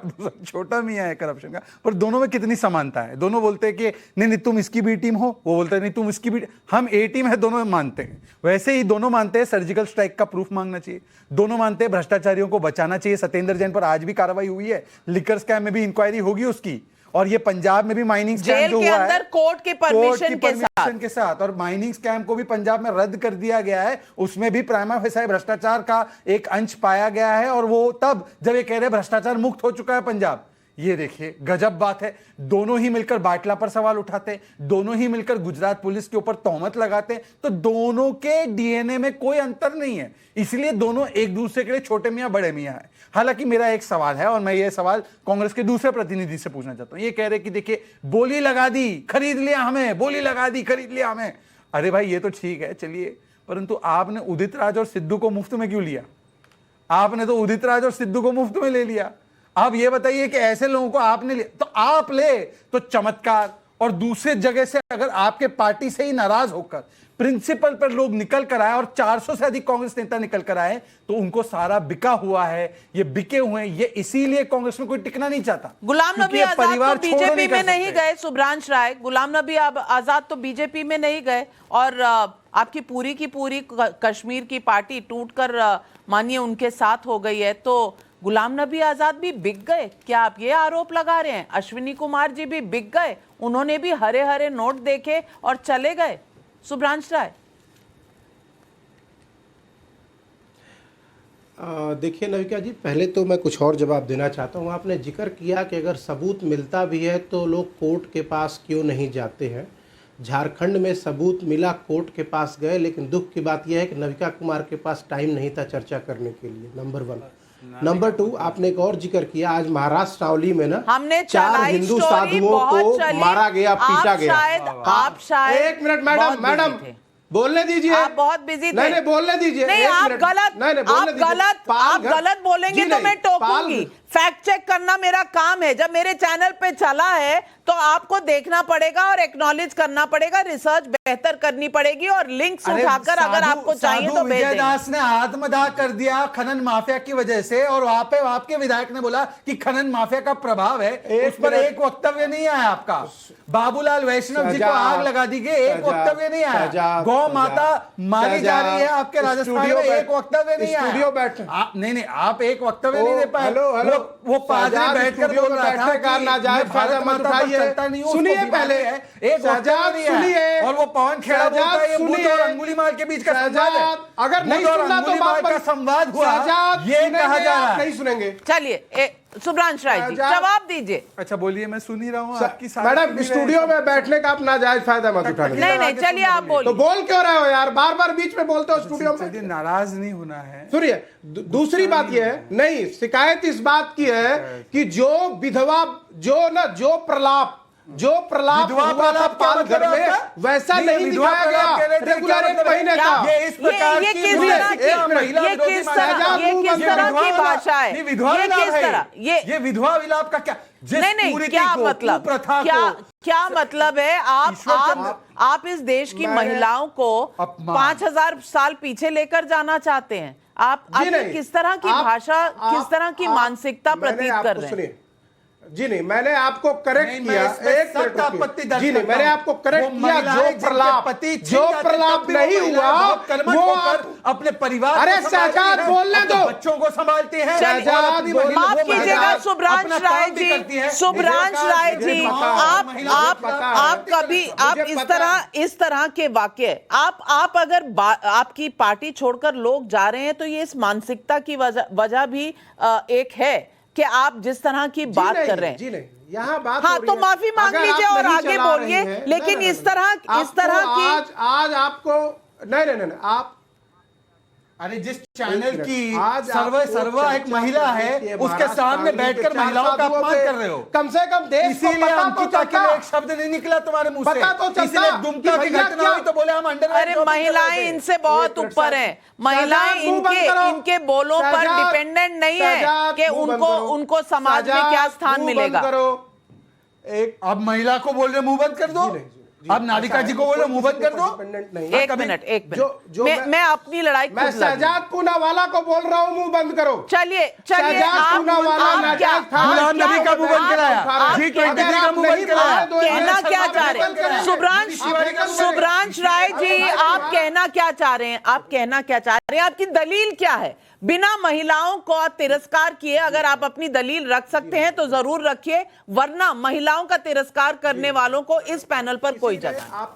छोटा मियाँ है करप्शन का, पर दोनों में कितनी समानता है। दोनों बोलते हैं कि नहीं तुम इसकी बी टीम हो, वो बोलते हैं नहीं तुम इसकी भी, हम ए टीम है, दोनों मानते हैं। वैसे ही दोनों मानते हैं सर्जिकल स्ट्राइक का प्रूफ मांगना चाहिए, दोनों मानते हैं भ्रष्टाचारियों को बचाना चाहिए। सत्येंद्र जैन पर आज भी कार्रवाई हुई है, लिकर स्कैम में भी इंक्वायरी होगी उसकी, और ये पंजाब में भी माइनिंग स्कैम जो हुआ है कोर्ट की परमिशन के साथ, और माइनिंग स्कैम को भी पंजाब में रद्द कर दिया गया है, उसमें भी प्राइमा फेसाई भ्रष्टाचार का एक अंश पाया गया है, और वो तब जब ये कह रहे भ्रष्टाचार मुक्त हो चुका है पंजाब। ये देखिए गजब बात है, दोनों ही मिलकर बाटला पर सवाल उठाते, दोनों ही मिलकर गुजरात पुलिस के ऊपर तोहमत लगाते, तो दोनों के डीएनए में कोई अंतर नहीं है, इसलिए दोनों एक दूसरे के लिए छोटे मियां बड़े मियां है। हालांकि मेरा एक सवाल है, और मैं ये सवाल कांग्रेस के दूसरे प्रतिनिधि से पूछना चाहता हूं। ये कह रहे कि देखिए बोली लगा दी खरीद लिया हमें, बोली लगा दी खरीद लिया हमें। अरे भाई ये तो ठीक है चलिए, परंतु आपने उदित राज और सिद्धू को मुफ्त में क्यों लिया? आपने तो उदित राज और सिद्धू को मुफ्त में ले लिया। आप ये बताइए कि ऐसे लोगों को आपने लिया तो आप ले तो चमत्कार, और दूसरे जगह से अगर आपके पार्टी से ही नाराज होकर प्रिंसिपल पर लोग निकल कर आए और 400 से अधिक कांग्रेस नेता निकल कर आए, तो उनको सारा बिका हुआ है, ये बिके हुए हैं, ये इसीलिए कांग्रेस में कोई टिकना नहीं चाहता। गुलाम नबी आजाद तो बीजेपी में नहीं गए, सुब्रांश राय, गुलाम नबी आजाद तो बीजेपी में नहीं गए, और आपकी पूरी की पूरी कश्मीर की पार्टी टूटकर मानिए उनके साथ हो गई है, तो गुलाम नबी आजाद भी बिक गए? क्या आप ये आरोप लगा रहे हैं? अश्विनी कुमार जी भी बिक गए, उन्होंने भी हरे हरे नोट देखे और चले गए। सुब्रांश राय, देखिए नविका जी, पहले तो मैं कुछ और जवाब देना चाहता हूँ। आपने जिक्र किया कि अगर सबूत मिलता भी है तो लोग कोर्ट के पास क्यों नहीं जाते हैं। झारखंड में सबूत मिला, कोर्ट के पास गए, लेकिन दुख की बात यह है कि नविका कुमार के पास टाइम नहीं था चर्चा करने के लिए, नंबर 1। नंबर 2, आपने एक और जिक्र किया, आज महाराष्ट्र सावली में ना हमने 4 हिंदू साधुओं को मारा गया, पीटा गया। आप शायद एक मिनट मैडम बोलने दीजिए, आप बहुत बिजी थे। नहीं बोलने दीजिए। नहीं आप गलत बोलेंगे तो मैं टोकूंगी। फैक्ट चेक करना मेरा काम है, जब मेरे चैनल पे चला है तो आपको देखना पड़ेगा और एक्नॉलेज करना पड़ेगा, रिसर्च बेहतर करनी पड़ेगी, और लिंक्स उठाकर अगर आपको चाहिए तो भेज दें। दास ने आत्मदाह कर दिया खनन माफिया की वजह से, और वहां पे आपके विधायक ने बोला कि खनन माफिया का प्रभाव है, उस पर एक वक्तव्य नहीं आया आपका। बाबूलाल वैष्णव जी को आग लगा दी गई, एक वक्तव्य नहीं आया। गौ माता मारी जा रही है आपके राजस्थान में, एक वक्तव्य नहीं आया। नहीं आप एक वक्तव्य नहीं दे पाए। वो पादरी बैठकर बोल रहा था कि भारत माता पर चलता नहीं हूं, सुनिए पहले एक वक्तव्य नहीं है, और वो पवन खेड़ा बोलता है ये बुद्ध और अंगुलीमाल के बीच का संवाद है। अगर नहीं सुनना तो अंगुलीमाल का संवाद हुआ, ये कहा जा रहा है। नहीं सुनेंगे। चलिए सुब्रांश राय जी जवाब दीजिए। अच्छा बोलिए, मैं सुन ही रहा हूँ आपकी। मैडम स्टूडियो में बैठने का आप नाजायज फायदा मत उठाइए। नहीं चलिए आप बोलिए। तो बोल क्यों रहे हो यार, बार बार बीच में बोलते हो स्टूडियो में। नाराज नहीं होना है। सुनिए, दूसरी बात यह है, नहीं शिकायत इस बात की है कि जो विधवा जो प्रलाप जो प्रलाप विधवा हुआ था प्रलाप क्या पालघर मतलब में आपका? वैसा नहीं, नहीं विधवा दिखाया प्रलाप कह रहे गया। थे, रेगुलर क्या एक महीने मतलब का। ये इस प्रकार ये की किस महिला तरह की- महिला ये विरोधी किस महिला- तरह ये की विधवा भाषा है? नहीं, विधवा ये विलाप किस है तरह ये विधवा विलाप का क्या जिस नहीं कुरीति क्या को, मतलब कुप्रथा क्या को क्या मतलब है? आप इस देश की महिलाओं को 5000 साल पीछे लेकर जाना चाहते हैं। आप जी नहीं, किस तरह की भाषा, किस तरह की मानसिकता प्रतीत कर रहे हैं? सुनिए जी नहीं, मैंने आपको करेक्ट नहीं, किया। मैं इसमें एक सख्त मिनट आपत्ति रुकिए। दर्ज जी नहीं, करता मैंने हूं। आपको करेक्ट वो किया। महिलाएं जो जिनके प्रलाप पति छिन जो जाते, प्रलाप तब भी वो नहीं महिलाएं हुआ बहुत कर्मठ वो होकर अपने परिवार को अरे संभालती शहजाद हैं, बोलने अपने दो। बच्चों को संभालती हैं, शहजाद और अपनी बोल- महिला- माफ वो कीजिएगा महिलाएं सुब्रांश अपना राय काम भी जी, करती हैं। सुब्रांश मुझे राय मुझे जी, पता है, आप महिला को पता है। आप कभी आप मुझे इस पता है। तरह के वाक्य आप अगर आपकी पार्टी छोड़कर लोग जा रहे हैं तो ये इस मानसिकता की वजह भी एक है कि आप जिस तरह की बात कर रहे हैं। जी नहीं, यहाँ बात हाँ हो रही तो है। माफी मांग अगर लीजिए आप और नहीं आगे चला बोलिए, रही हैं- लेकिन नहीं, इस तरह की आज आपको नहीं आप अरे जिस चैनल की आज सर्व एक महिला है उसके सामने बैठकर महिलाओं का अपमान कर रहे हो। कम से कम देश को इसीलिए पता तो अंकिता के चलता। लिए एक शब्द नहीं निकला तुम्हारे मुंह से। पता तो चलता इसीलिए दुमका कि की भैया घटना क्या- हुई तो बोले हम अंडर अरे महिलाएं इनसे बहुत ऊपर हैं। महिलाएं इनके बोलों पर डिपेंडेंट नहीं है कि उनको समाज में क्या स्थान मिलेगा। अब महिला को बोल रहे मुंह बंद कर दो, अब नाविका जी को बोल रहे मुंह बंद कर दो। एक मिनट मैं अपनी लड़ाई खुद मैं लड़ूंगी। शहजाद पूनावाला को बोल रहा हूँ मुंह बंद करो। चलिए शहजाद पूनावाला नाजायज था। गुलाम नबी का मुंह बंद कराया, G20 का मुंह बंद कराया। कहना क्या चाह रहे हैं सुब्रांश राय जी? आप कहना क्या चाह रहे हैं? आप कहना क्या चाह रहे हैं? आपकी दलील क्या है? बिना महिलाओं को तिरस्कार किए अगर आप अपनी दलील रख सकते हैं तो जरूर रखिए, वरना महिलाओं का तिरस्कार करने वालों को इस पैनल पर कोई जगह।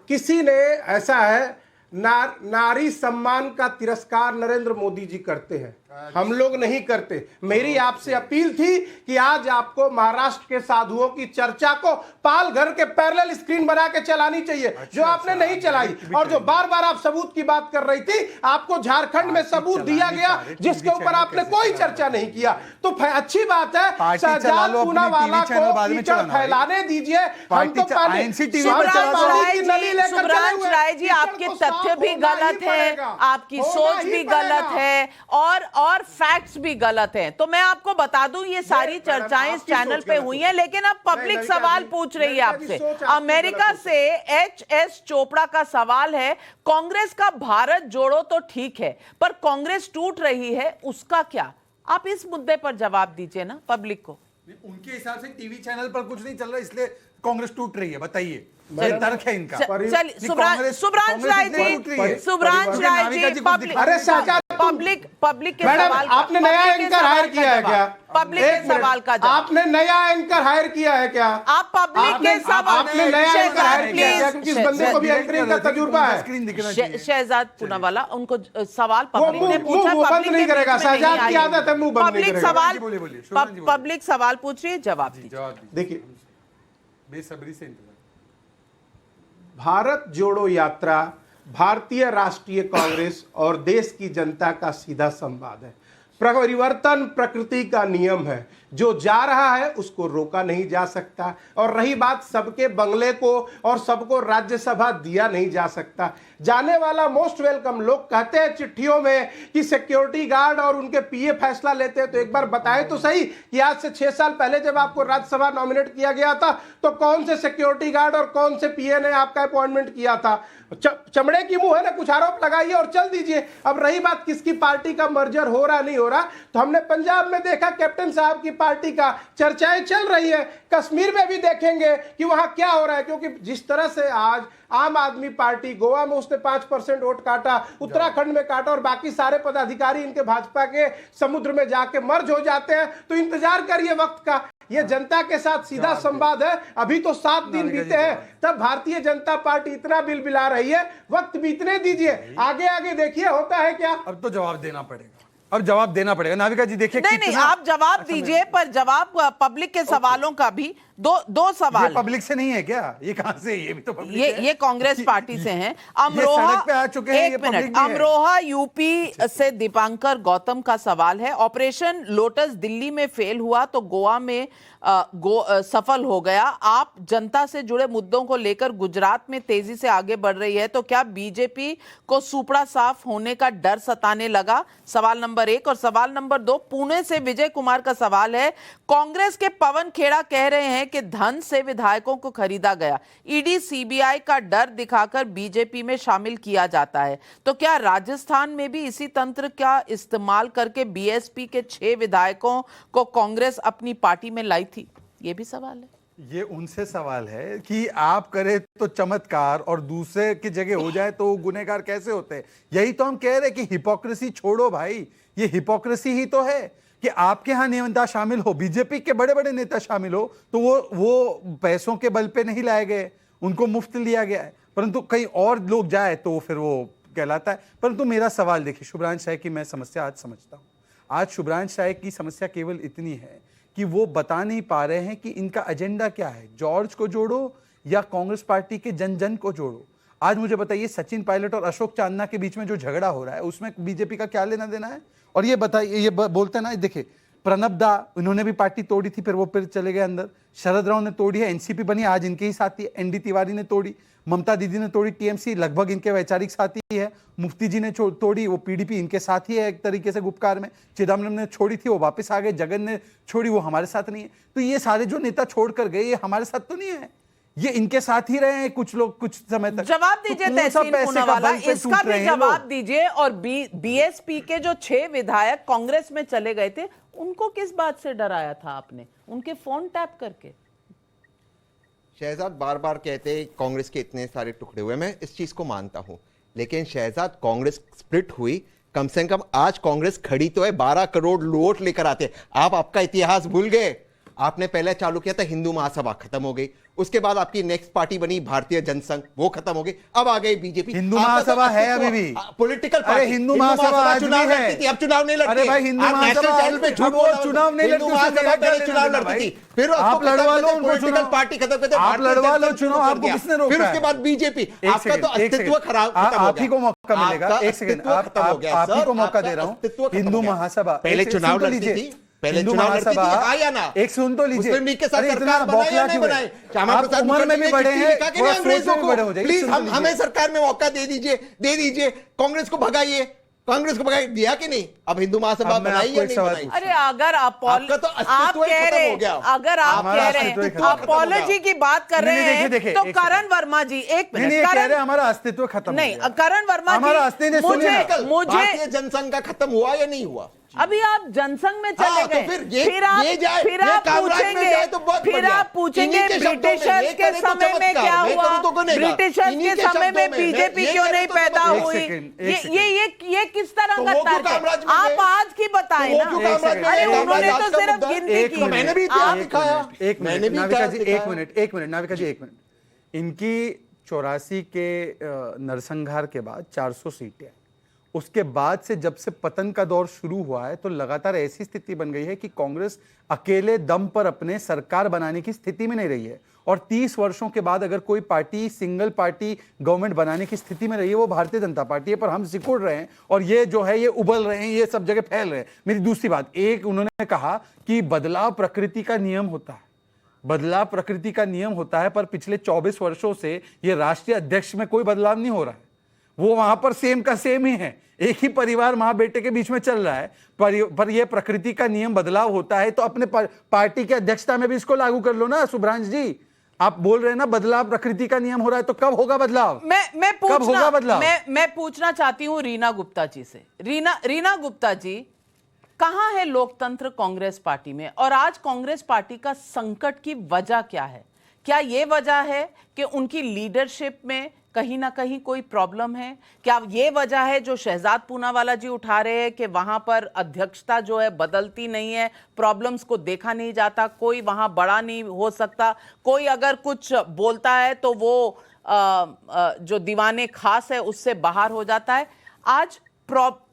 किसी ने ऐसा है नारी सम्मान का तिरस्कार नरेंद्र मोदी जी करते हैं, हम लोग नहीं करते। मेरी आपसे अपील थी कि आज आपको महाराष्ट्र के साधुओं की चर्चा को पालघर के पैरेलल स्क्रीन बना के चलानी चाहिए, जो आपने नहीं चलाई। और जो बार बार आप सबूत की बात कर रही थी, आपको झारखंड में सबूत दिया गया जिसके ऊपर आपने कोई चर्चा नहीं किया। तो अच्छी बात है, शहजाद पूनावाला को कीचड़ फैलाने दीजिए। हम तो सुब्रांश राय जी, आपके तथ्य भी गलत हैं, आपकी सोच भी गलत है और फैक्ट्स भी गलत हैं। तो मैं आपको बता दूं, ये सारी चर्चाएं इस चैनल पे हुई हैं, लेकिन अब पब्लिक सवाल पूछ रही है आपसे। अमेरिका से HS चोपड़ा का सवाल है, कांग्रेस का भारत जोड़ो तो ठीक है, पर कांग्रेस टूट रही है, उसका क्या? आप इस मुद्दे पर जवाब दीजिए ना पब्लिक को। उनके हिसाब से टीवी चैनल पर कुछ नहीं चल रहा, इसलिए कांग्रेस टूट रही है। बताइए, ये तर्क है इनका। चलिए सुब्रांश राय जी, पब्लिक के सवाल, आपने नया एंकर हायर किया है क्या? पब्लिक के सवाल का जवाब। आपने नया एंकर हायर किया है क्या? आप पब्लिक के सवाल, आपने नया एंकर हायर किया है क्योंकि इस बंदे को भी एंकरिंग का तजुर्बा है। शहजाद पूनावाला, उनको सवाल पब्लिक ने पूछा, बंद नहीं करेगा। शहजाद की आदत है मुंह बंद नहीं करेगा। पब्लिक सवाल पूछ रही है, जवाब दीजिए। देखिए, बेसब्री से इंतजार। भारत जोड़ो यात्रा भारतीय राष्ट्रीय कांग्रेस और देश की जनता का सीधा संवाद है। परिवर्तन प्रकृति का नियम है, जो जा रहा है उसको रोका नहीं जा सकता। और रही बात सबके बंगले को और सबको राज्यसभा दिया नहीं जा सकता। जाने वाला मोस्ट वेलकम। लोग कहते हैं चिट्ठियों में कि सिक्योरिटी गार्ड और उनके पीए फैसला लेते हैं, तो एक बार बताएं तो सही कि आज से 6 साल पहले जब आपको राज्यसभा नॉमिनेट किया गया था तो कौन से सिक्योरिटी गार्ड और कौन से पीए ने आपका अपॉइंटमेंट किया था? चमड़े की मुंह है ना, कुछ आरोप लगाइए और चल दीजिए। अब रही बात किसकी पार्टी का मर्जर हो रहा नहीं हो रहा, तो हमने पंजाब में देखा कैप्टन साहब की पार्टी का चर्चाएं चल रही है। कश्मीर में भी देखेंगे कि वहां क्या हो रहा है, क्योंकि जिस तरह से आज आम आदमी पार्टी गोवा में उसने 5% वोट काटा, उत्तराखंड में काटा, और बाकी सारे पदाधिकारी इनके भाजपा के समुद्र में जाके मर्ज हो जाते हैं। तो इंतजार करिए वक्त का, ये जनता के साथ सीधा संवाद है। अभी तो 7 दिन बीते हैं, तब भारतीय जनता पार्टी इतना बिलबिला रही है, वक्त बीतने दीजिए, आगे आगे देखिए होता है क्या। अब तो जवाब देना पड़ेगा, अब जवाब देना पड़ेगा। नाविका जी देखिए, नहीं, आप जवाब दीजिए, पर जवाब पब्लिक के सवालों का भी दो सवाल पब्लिक से नहीं है क्या? ये कहां से? ये भी तो पब्लिक है। ये कांग्रेस पार्टी से हैं। अमरोहा सड़क पे आ चुके हैं, एक मिनट, अमरोहा यूपी से दीपांकर गौतम का सवाल है, ऑपरेशन लोटस दिल्ली में फेल हुआ तो गोवा में सफल हो गया। आप जनता से जुड़े मुद्दों को लेकर गुजरात में तेजी से आगे बढ़ रही है, तो क्या बीजेपी को सुपड़ा साफ होने का डर सताने लगा? सवाल नंबर 1। और सवाल नंबर 2, पुणे से विजय कुमार का सवाल है, कांग्रेस के पवन खेड़ा कह रहे हैं कि धन से विधायकों को खरीदा गया, ईडी सीबीआई का डर दिखाकर बीजेपी में शामिल किया जाता है, तो क्या राजस्थान में भी इसी तंत्र का इस्तेमाल करके बीएसपी के 6 विधायकों को कांग्रेस अपनी पार्टी में लाई थी? ये भी सवाल है। ये उनसे सवाल है कि आप करे तो चमत्कार और दूसरे की जगह हो जाए तो गुनहगार कैसे होते हैं? यही तो हम कह रहे कि हिपोक्रेसी छोड़ो भाई, ये हिपोक्रेसी ही तो है कि आपके यहां नेता शामिल हो, बीजेपी के बड़े बड़े नेता शामिल हो, तो वो पैसों के बल पे नहीं लाए गए, उनको मुफ्त लिया गया है, परंतु कहीं और लोग जाए तो फिर वो कहलाता है। परंतु मेरा सवाल देखिए, शुभ्रांश राय की मैं समस्या आज समझता हूं। आज शुभ्रांश राय की समस्या केवल इतनी है कि वो बता नहीं पा रहे हैं कि इनका एजेंडा क्या है, जॉर्ज को जोड़ो या कांग्रेस पार्टी के जन जन को जोड़ो। आज मुझे बताइए, सचिन पायलट और अशोक चांदना के बीच में जो झगड़ा हो रहा है उसमें बीजेपी का क्या लेना देना है? और ये बताइए, ये बोलते ना, देखिए प्रणब दा, इन्होंने भी पार्टी तोड़ी थी, फिर चले गए अंदर। शरद राव ने तोड़ी है, एनसीपी बनी, आज इनके ही साथी। एनडी तिवारी ने तोड़ी, ममता दीदी ने तोड़ी, टीएमसी लगभग इनके वैचारिक साथी है। मुफ्ती जी ने तोड़ी, वो पीडीपी इनके साथी है एक तरीके से गुपकार में। चिदम्बरम ने छोड़ी थी, वो वापस आ गए। जगन ने छोड़ी, वो हमारे साथ नहीं है। तो ये सारे जो नेता छोड़ कर गए, ये हमारे साथ तो नहीं है, ये इनके साथ ही रहे हैं कुछ लोग कुछ समय तक। जवाब दीजिए तहसीन पूनावाला, इसका भी जवाब दीजिए। और बीएसपी के जो 6 विधायक कांग्रेस में चले गए थे, उनको किस बात से डराया था आपने? उनके फोन टैप करके? शहजाद बार बार कहते हैं कांग्रेस के इतने सारे टुकड़े हुए, मैं इस चीज को मानता हूं, लेकिन शहजाद कांग्रेस स्प्लिट हुई, कम से कम आज कांग्रेस खड़ी तो है, 12 करोड़ वोट लेकर आते। आप आपका इतिहास भूल गए। आपने पहले चालू किया था हिंदू महासभा, खत्म हो गई। उसके बाद आपकी नेक्स्ट पार्टी बनी भारतीय जनसंघ, वो खत्म हो गई। अब आ गई बीजेपी। हिंदू महासभा है अभी भी, पॉलिटिकल अरे हिंदू महासभा आज भी है। अब चुनाव नहीं लड़ती। अरे भाई हिंदू महासभा चैनल पे झूठ बोल, चुनाव नहीं लड़ती, चुनाव लड़ती थी, फिर आप लड़वा लो, पॉलिटिकल पार्टी खत्म करते, आप लड़वा लो चुनाव, आपको किसने रोका? फिर उसके बाद बीजेपी। आपका तो अस्तित्व खराब, आप ही को मौका मिलेगा। एक सेकंड, आप ही को मौका दे रहा हूँ। हिंदू महासभा पहले चुनाव लड़ती थी, पहले चुनाव लड़ती थी, आया ना? एक सुन तो लीजिए, मुस्लिम लीग के साथ सरकार बनाई या नहीं बनाई? आप उम्र में भी बड़े हैं, अंग्रेजों को प्लीज हमें सरकार में मौका दे दीजिए, कांग्रेस को भगाइए, कांग्रेस को भगाई दिया कि नहीं? अब हिंदू महासभा बनाई या नहीं बनाई? अरे अगर आप कह रहे हैं, अगर आप कह रहे हैं अपॉलॉजी की बात कर रहे हैं, तो करण वर्मा जी, एक मिनट, कह रहे हमारा अस्तित्व खत्म नहीं, करण वर्मा हमारा अस्तित्व, मुझे जनसंघ का खत्म हुआ या नहीं हुआ? अभी आप जनसंघ में चले गए, फिर आप पूछेंगे ब्रिटिशर्स के समय में क्या हुआ, ब्रिटिशर्स के समय में बीजेपी क्यों नहीं पैदा हुई? ये किस तरह का तर्क है? आप आज की बताएं ना। अरे उन्होंने तो सिर्फ गिनती की। मैंने भी दिखाया। एक मिनट नाविका जी, एक मिनट। इनकी 84 के नरसंहार के बाद 400 सीटें, उसके बाद से जब से पतन का दौर शुरू हुआ है तो लगातार ऐसी स्थिति बन गई है कि कांग्रेस अकेले दम पर अपने सरकार बनाने की स्थिति में नहीं रही है। और 30 वर्षों के बाद अगर कोई पार्टी सिंगल पार्टी गवर्नमेंट बनाने की स्थिति में रही है, वो भारतीय जनता पार्टी है। पर हम सिकुड़ रहे हैं और ये जो है ये उबल रहे हैं, ये सब जगह फैल रहे हैं। मेरी दूसरी बात, एक उन्होंने कहा कि बदलाव प्रकृति का नियम होता है, बदलाव प्रकृति का नियम होता है, पर पिछले 24 वर्षों से ये राष्ट्रीय अध्यक्ष में कोई बदलाव नहीं हो रहा है, वो वहां पर सेम का सेम ही है, एक ही परिवार मां बेटे के बीच में चल रहा है। पर यह प्रकृति का नियम बदलाव होता है तो अपने पार्टी की अध्यक्षता में भी इसको लागू कर लो ना। शुभ्रांश जी, आप बोल रहे हैं ना बदलाव प्रकृति का नियम हो रहा है, तो कब होगा बदलाव? कब होगा बदलाव? मैं पूछना चाहती हूं रीना गुप्ता जी से। रीना गुप्ता जी, कहां है लोकतंत्र कांग्रेस पार्टी में, और आज कांग्रेस पार्टी का संकट की वजह क्या है? क्या यह वजह है कि उनकी लीडरशिप में कहीं ना कहीं कोई प्रॉब्लम है? क्या ये वजह है जो शहजाद पूनावाला जी उठा रहे हैं कि वहां पर अध्यक्षता जो है बदलती नहीं है, प्रॉब्लम्स को देखा नहीं जाता, कोई वहां बड़ा नहीं हो सकता, कोई अगर कुछ बोलता है तो वो जो दीवाने खास है उससे बाहर हो जाता है? आज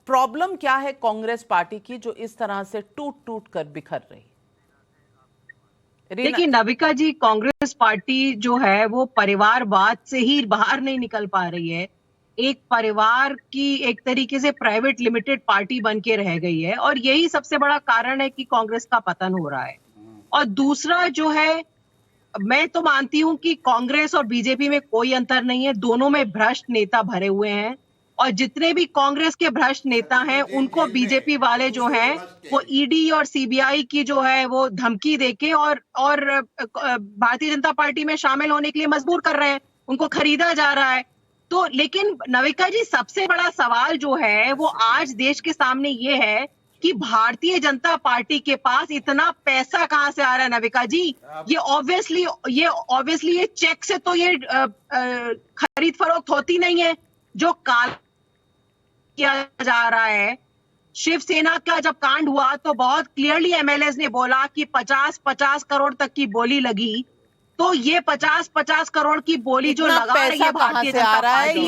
प्रॉब्लम क्या है कांग्रेस पार्टी की जो इस तरह से टूट टूट कर बिखर रही? देखिए नविका जी, कांग्रेस पार्टी जो है वो परिवारवाद से ही बाहर नहीं निकल पा रही है। एक परिवार की एक तरीके से प्राइवेट लिमिटेड पार्टी बन के रह गई है और यही सबसे बड़ा कारण है कि कांग्रेस का पतन हो रहा है। और दूसरा जो है, मैं तो मानती हूं कि कांग्रेस और बीजेपी में कोई अंतर नहीं है, दोनों में भ्रष्ट नेता भरे हुए हैं और जितने भी कांग्रेस के भ्रष्ट नेता हैं उनको बीजेपी वाले जो हैं वो ईडी और सीबीआई की जो है वो धमकी देके और भारतीय जनता पार्टी में शामिल होने के लिए मजबूर कर रहे हैं, उनको खरीदा जा रहा है। तो लेकिन नविका जी, सबसे बड़ा सवाल जो है वो आज देश के सामने ये है कि भारतीय जनता पार्टी के पास इतना पैसा कहां से आ रहा है नविका जी। ये ऑब्वियसली ये चेक से तो ये खरीद फरोख्त होती नहीं है जो काल किया जा रहा है। शिवसेना का जब कांड हुआ तो बहुत क्लियरली एमएलएस ने बोला कि 50-50 करोड़ तक की बोली लगी। तो ये 50-50 करोड़ की बोली जो लगा रही है भारतीय जनता पार्टी,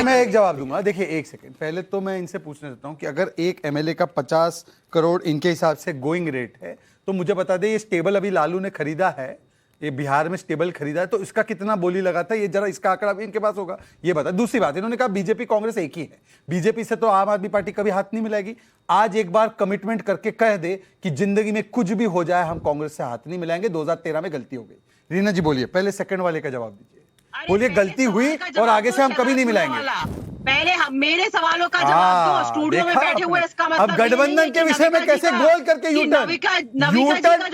मैं एक जवाब दूंगा। देखिए एक सेकंड, पहले तो मैं इनसे पूछना चाहता हूं कि अगर एक एमएलए का 50 करोड़ इनके हिसाब से गोइंग रेट है तो मुझे बता दे, ये स्टेबल अभी लालू ने खरीदा है, ये बिहार में स्टेबल खरीदा है, तो इसका कितना बोली लगाता है, ये जरा इसका आंकड़ा भी इनके पास होगा, ये बता। दूसरी बात, इन्होंने कहा बीजेपी कांग्रेस एक ही है, बीजेपी से तो आम आदमी पार्टी कभी हाथ नहीं मिलाएगी। आज एक बार कमिटमेंट करके कह दे कि जिंदगी में कुछ भी हो जाए हम कांग्रेस से हाथ नहीं मिलाएंगे, 2013 में गलती हो गई। रीना जी बोलिए, पहले सेकंड वाले का जवाब दीजिए, बोलिए गलती हुई और आगे से हम कभी नहीं मिलाएंगे। पहले मेरे सवालों का जवाब दो, स्टूडियो में बैठे हुए, इसका मतलब अब गठबंधन के विषय में कैसे गोल करके यूटर्न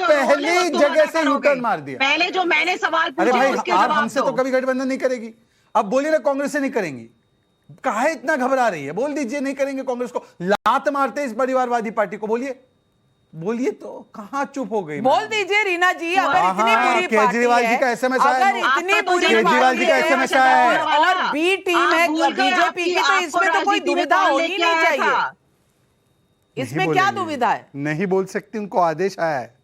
पहली जगह से यूटर्न मार दिया। पहले जो मैंने सवाल अरे पूछा भाई, उसके आप जवाब हमसे तो कभी गठबंधन नहीं करेगी, अब बोलिए ना कांग्रेस से नहीं करेंगी, काहे इतना घबरा रही है? बोल दीजिए नहीं करेंगे कांग्रेस को, लात मारते इस परिवारवादी पार्टी को, बोलिए तो कहां चुप हो गई? बोल दीजिए रीना जी, अगर इतनी बुरी केजरीवाल जी का एसएमएस आया, अगर इतनी बुरी केजरीवाल जी का एसएमएस आया है और बी टीम है बीजेपी की, तो इसमें तो कोई दुविधा होनी नहीं चाहिए। इसमें क्या दुविधा है? नहीं बोल सकती, उनको आदेश आया है,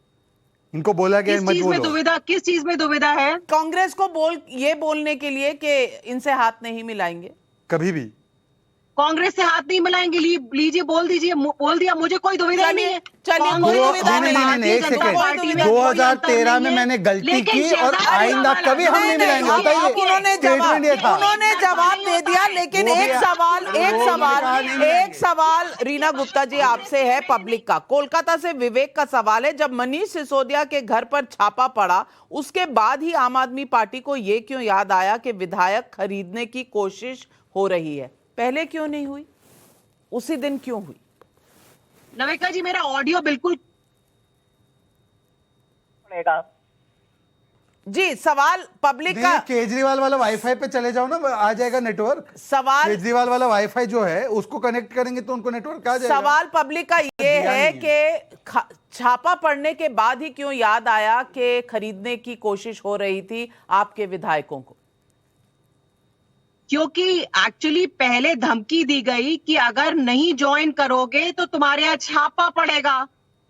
इनको बोला गया मत बोलो। किस चीज में दुविधा है? कांग्रेस को ये बोलने के लिए कि इनसे हाथ नहीं मिलाएंगे कभी भी, कांग्रेस से हाथ नहीं मिलाएंगे, लीजिए बोल दीजिए, बोल दिया, मुझे कोई दुविधा नहीं है। नहीं, एक सेकंड, 2013 में मैंने गलती की और आइंदा कभी हम नहीं मिलाएंगे, उन्होंने जवाब दे दिया। लेकिन एक सवाल रीना गुप्ता जी आपसे है पब्लिक का, कोलकाता से विवेक का सवाल है। जब मनीष सिसोदिया के घर पर छापा पड़ा उसके बाद ही आम आदमी पार्टी को यह क्यों याद आया कि विधायक खरीदने की कोशिश हो रही है? पहले क्यों नहीं हुई, उसी दिन क्यों हुई? नविका जी, मेरा ऑडियो बिल्कुल पड़ेगा जी। सवाल पब्लिक का, केजरीवाल वाला वाईफाई पे चले जाओ ना, आ जाएगा नेटवर्क। सवाल केजरीवाल वाला वाईफाई जो है उसको कनेक्ट करेंगे तो उनको नेटवर्क आ जाएगा। सवाल पब्लिक का ये है कि छापा पड़ने के बाद ही क्यों याद आया कि खरीदने की कोशिश हो रही थी आपके विधायकों को? क्योंकि एक्चुअली पहले धमकी दी गई कि अगर नहीं ज्वाइन करोगे तो तुम्हारे यहाँ छापा पड़ेगा,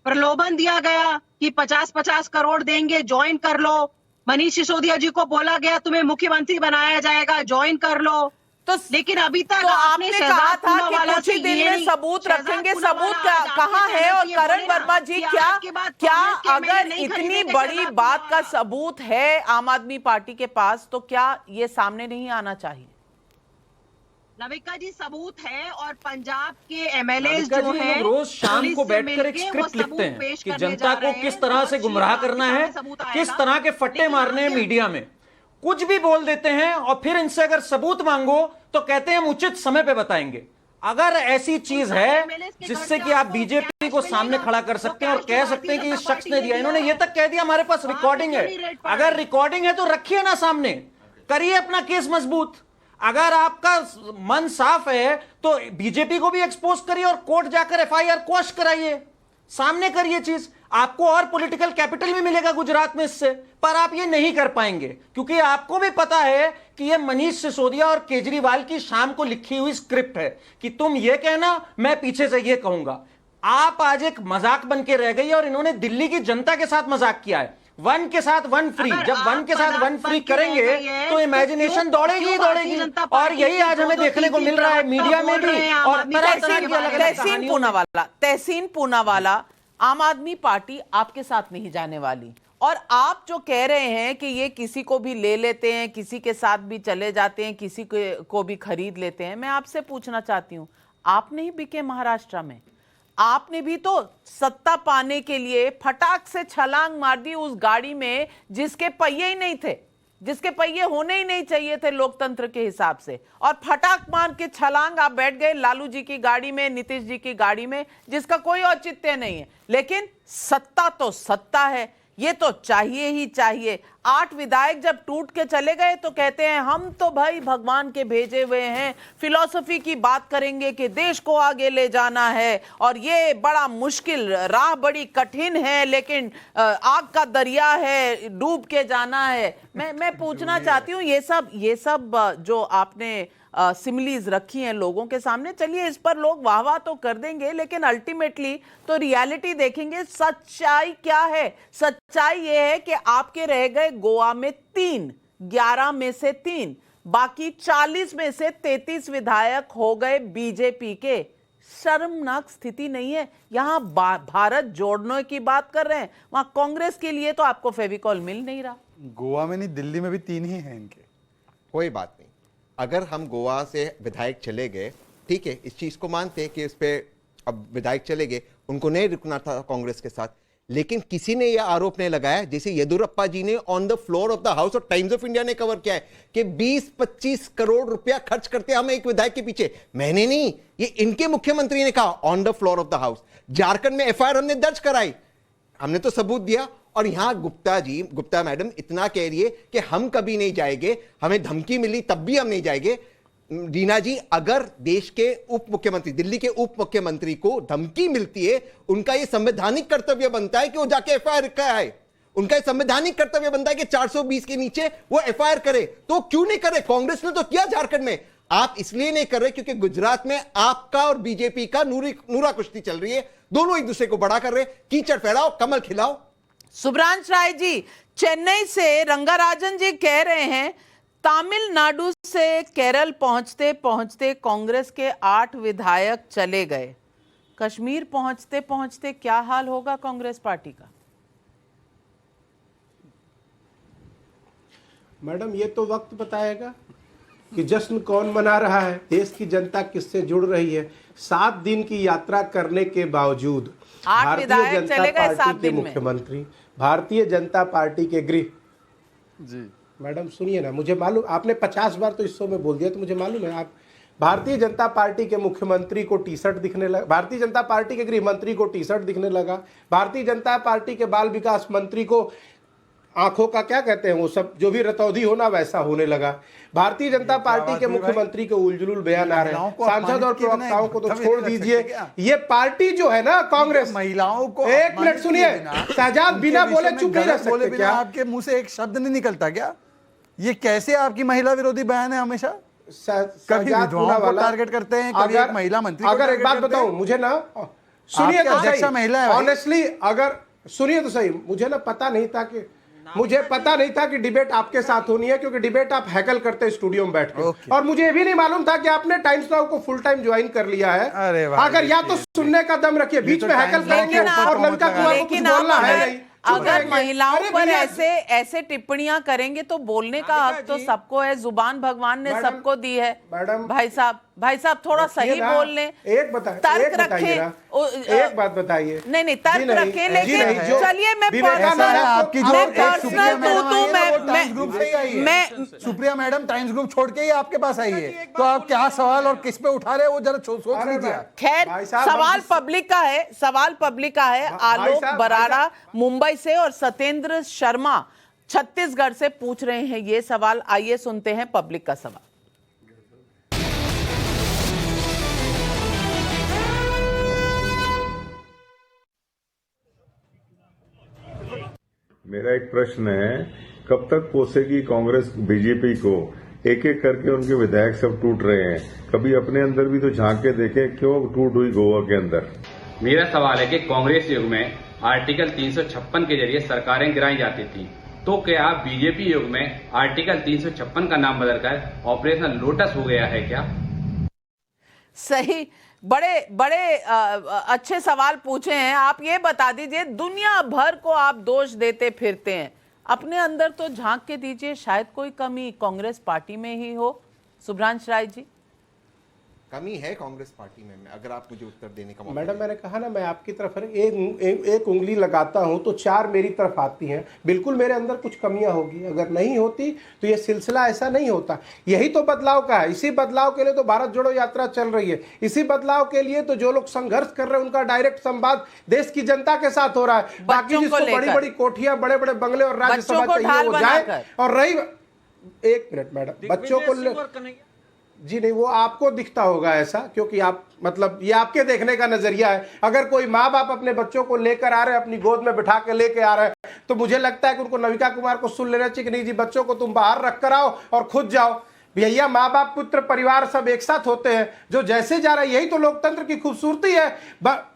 प्रलोभन दिया गया कि 50-50 करोड़ देंगे, ज्वाइन कर लो। मनीष सिसोदिया जी को बोला गया तुम्हें मुख्यमंत्री बनाया जाएगा, ज्वाइन कर लो। तो लेकिन अभी तक तो आपने कहा था कि कुछ ही दिन में सबूत रखेंगे, सबूत कहाँ है? और करण वर्मा जी, क्या अगर इतनी बड़ी बात का सबूत है आम आदमी पार्टी के पास तो क्या ये सामने नहीं आना चाहिए? नविका जी, सबूत है और पंजाब के एमएलए जो हैं रोज शाम को बैठकर एक स्क्रिप्ट लिखते हैं कि जनता को किस तरह से गुमराह करना है, किस तरह के फट्टे मारने हैं, मीडिया में कुछ भी बोल देते हैं और फिर इनसे अगर सबूत मांगो तो कहते हैं हम उचित समय पे बताएंगे। अगर ऐसी चीज है जिससे कि आप बीजेपी को सामने खड़ा कर सकते हैं और कह सकते हैं कि इस शख्स ने दिया, इन्होंने ये तक कह दिया हमारे पास रिकॉर्डिंग है, अगर रिकॉर्डिंग है तो रखिए ना सामने, करिए अपना केस मजबूत। अगर आपका मन साफ है तो बीजेपी को भी एक्सपोज करिए और कोर्ट जाकर एफआईआर क्वश कराइए, सामने करिए चीज, आपको और पॉलिटिकल कैपिटल भी मिलेगा गुजरात में इससे। पर आप ये नहीं कर पाएंगे क्योंकि आपको भी पता है कि ये मनीष सिसोदिया और केजरीवाल की शाम को लिखी हुई स्क्रिप्ट है कि तुम ये कहना, मैं पीछे से ये कहूंगा। आप आज एक मजाक बन के रह गई और इन्होंने दिल्ली की जनता के साथ मजाक किया है, वन के साथ वन फ्री। जब वन के साथ वन फ्री करेंगे तो इमेजिनेशन दौड़ेगी ही दौड़ेगी, और यही आज हमें देखने को मिल रहा है मीडिया में भी और तरह तरह की अलग अलग तहसीन पूनावाला आम आदमी पार्टी आपके साथ नहीं जाने वाली। और आप जो कह रहे हैं कि ये किसी को भी ले लेते हैं, किसी के साथ भी चले जाते हैं, किसी को भी खरीद लेते हैं, मैं आपसे पूछना चाहती हूं, आप नहीं बिके महाराष्ट्र में? आपने भी तो सत्ता पाने के लिए फटाक से छलांग मार दी उस गाड़ी में जिसके पहिए ही नहीं थे, जिसके पहिए होने ही नहीं चाहिए थे लोकतंत्र के हिसाब से, और फटाक मार के छलांग आप बैठ गए लालू जी की गाड़ी में, नीतीश जी की गाड़ी में, जिसका कोई औचित्य नहीं है। लेकिन सत्ता तो सत्ता है, ये तो चाहिए ही चाहिए। 8 विधायक जब टूट के चले गए तो कहते हैं हम तो भाई भगवान के भेजे हुए हैं, फिलॉसफी की बात करेंगे कि देश को आगे ले जाना है और ये बड़ा मुश्किल राह, बड़ी कठिन है, लेकिन आग का दरिया है, डूब के जाना है। मैं पूछना चाहती हूँ, ये सब जो आपने सिमिलीज रखी हैं लोगों के सामने, चलिए इस पर लोग वाह वाह तो कर देंगे, लेकिन अल्टीमेटली तो रियलिटी देखेंगे। सच्चाई क्या है? सच्चाई ये है कि आपके रह गए गोवा में 3, 11 में से 3, बाकी 40 में से 33 विधायक हो गए बीजेपी के। शर्मनाक स्थिति नहीं है? यहां भारत जोड़ने की बात कर रहे हैं, वहां कांग्रेस के लिए तो आपको फेविकॉल मिल नहीं रहा। गोवा में नहीं, दिल्ली में भी 3 ही हैं इनके। कोई बात नहीं, अगर हम गोवा से विधायक चले गए, ठीक है, इस चीज को मानते हैं कि उस पे अब विधायक चले गए, उनको नहीं रुकना था कांग्रेस के साथ, लेकिन किसी ने यह आरोप नहीं लगाया, जैसे येदुरप्पा जी ने on the floor of the house और टाइम्स ऑफ इंडिया ने कवर किया है कि 20-25 करोड़ रुपया खर्च करते हम एक विधायक के पीछे। मैंने नहीं, ये इनके मुख्यमंत्री ने कहा on the floor of the house. Jharkhand में एफआईआर हमने दर्ज कराई, हमने तो सबूत दिया, और यहां गुप्ता मैडम इतना कह रही है कि हम कभी नहीं जाएंगे, हमें धमकी मिली तब भी हम नहीं जाएंगे। रीना जी, अगर देश के उप मुख्यमंत्री, दिल्ली के उप मुख्यमंत्री को धमकी मिलती है, उनका यह संवैधानिक कर्तव्य बनता है कि वो जाके एफआईआर कराए। उनका संवैधानिक कर्तव्य बनता है कि 420 के नीचे वो एफआईआर करे। तो क्यों नहीं करे? कांग्रेस ने तो किया झारखंड में, आप इसलिए नहीं कर रहे क्योंकि गुजरात में आपका और बीजेपी का नूरा कुश्ती चल रही है, दोनों एक दूसरे को बड़ा कर रहे, कीचड़ फैलाओ, कमल खिलाओ। सुब्रांश राय जी, चेन्नई से रंगाराजन जी कह रहे हैं तमिलनाडु से केरल पहुंचते पहुंचते कांग्रेस के 8 विधायक चले गए, कश्मीर पहुंचते पहुंचते क्या हाल होगा कांग्रेस पार्टी का? मैडम, ये तो वक्त बताएगा कि जश्न कौन मना रहा है, देश की जनता किससे जुड़ रही है। 7 दिन की यात्रा करने के बावजूद 8 विधायक चले गए 7 दिन में। मुख्यमंत्री, भारतीय जनता पार्टी के गृह जी, मैडम सुनिए ना, मुझे मालूम, आपने 50 बार तो इस शो में बोल दिया, तो मुझे मालूम है आप भारतीय जनता पार्टी के मुख्यमंत्री को टी-शर्ट दिखने लगा, भारतीय जनता पार्टी के गृह मंत्री को टी-शर्ट दिखने लगा, भारतीय जनता पार्टी के बाल विकास मंत्री को आंखों का क्या कहते हैं वो सब, जो भी रतौधी होना वैसा होने लगा। भारतीय जनता पार्टी के मुख्यमंत्री के उलझुल बयान आ रहे हैं, सांसद और प्रवक्ताओं को तो छोड़ दीजिए। ये पार्टी जो है ना कांग्रेस, महिलाओं को, एक मिनट सुनिए, शहजाद बिना बोले चुप नहीं रह सकते क्या? आपके मुंह से एक शब्द नहीं निकलता क्या? ये कैसे आपकी महिला विरोधी बयान है? हमेशा कभी विधवाओं को टारगेट करते हैं, कभी एक महिला मंत्री। अगर एक बात बताऊं, मुझे ना सुनिए तो सही, महिला है ऑनेस्टली, अगर सुनिए तो सही, मुझे ना पता नहीं था कि डिबेट आपके साथ होनी है, क्योंकि डिबेट आप हैकल करते स्टूडियो में बैठ के, और मुझे ये भी नहीं मालूम था कि आपने टाइम्स नाउ को फुल टाइम ज्वाइन कर लिया है। अगर या तो सुनने का दम रखिए, बीच में हैकल करेंगे और ललिता कुमार को कुछ बोलना है नहीं। अगर महिलाओं पर ऐसे टिप्पणियां करेंगे तो बोलने का हक तो सबको है, जुबान भगवान ने सबको दी है। मैडम, भाई साहब थोड़ा सही बोल लें, तर्क रखें, एक बात बताइए। नहीं तर्क रखें, लेकिन चलिए मैं सुप्रिया मैडम टाइम्स ग्रुप छोड़ के ही आपके पास आई है, तो आप क्या सवाल और किस पे उठा रहे हो, जरा सोच लीजिए। खैर, सवाल पब्लिक का है। आलोक बराड़ा मुंबई से और सत्येंद्र शर्मा छत्तीसगढ़ से पूछ रहे हैं ये सवाल। आइए सुनते हैं पब्लिक का सवाल। मेरा एक प्रश्न है, कब तक पोसेगी कांग्रेस बीजेपी को? एक एक करके उनके विधायक सब टूट रहे हैं, कभी अपने अंदर भी तो झांक के देखें, क्यों टूट हुई गोवा के अंदर? मेरा सवाल है कि कांग्रेस युग में आर्टिकल 356 के जरिए सरकारें गिराई जाती थी, तो क्या बीजेपी युग में आर्टिकल 356 का नाम बदलकर ऑपरेशन लोटस हो गया है क्या? सही, बड़े बड़े अच्छे सवाल पूछे हैं। आप ये बता दीजिए, दुनिया भर को आप दोष देते फिरते हैं, अपने अंदर तो झांक के दीजिए, शायद कोई कमी कांग्रेस पार्टी में ही हो। सुभ्रांश राय जी, कमी है कांग्रेस पार्टी में, अगर आप मुझे उत्तर देने का मौका मैडम, मैंने कहा ना, मैं आपकी तरफ एक उंगली लगाता हूं तो 4 मेरी तरफ आती हैं। बिल्कुल मेरे अंदर कुछ कमियां होगी, अगर नहीं होती तो ये सिलसिला ऐसा नहीं होता। यही तो बदलाव का है, इसी बदलाव के लिए तो भारत जोड़ो यात्रा चल रही है। इसी बदलाव के लिए तो जो लोग संघर्ष कर रहे हैं उनका डायरेक्ट संवाद देश की जनता के साथ हो रहा है। बाकी जिसको बड़ी बड़ी कोठियां, बड़े बड़े बंगले और राज्यसभा चाहिए वो जाए। और रही, एक मिनट मैडम, बच्चों को जी नहीं, वो आपको दिखता होगा ऐसा, क्योंकि आप मतलब ये आपके देखने का नजरिया है। अगर कोई माँ बाप अपने बच्चों को लेकर आ रहे हैं, अपनी गोद में बिठा के लेके आ रहे हैं, तो मुझे लगता है कि उनको नविका कुमार को सुन लेना चाहिए कि नहीं जी, बच्चों को तुम बाहर रख कर आओ और खुद जाओ। भैया, माँ बाप, पुत्र, परिवार सब एक साथ होते हैं, जो जैसे जा रहा है। यही तो लोकतंत्र की खूबसूरती है।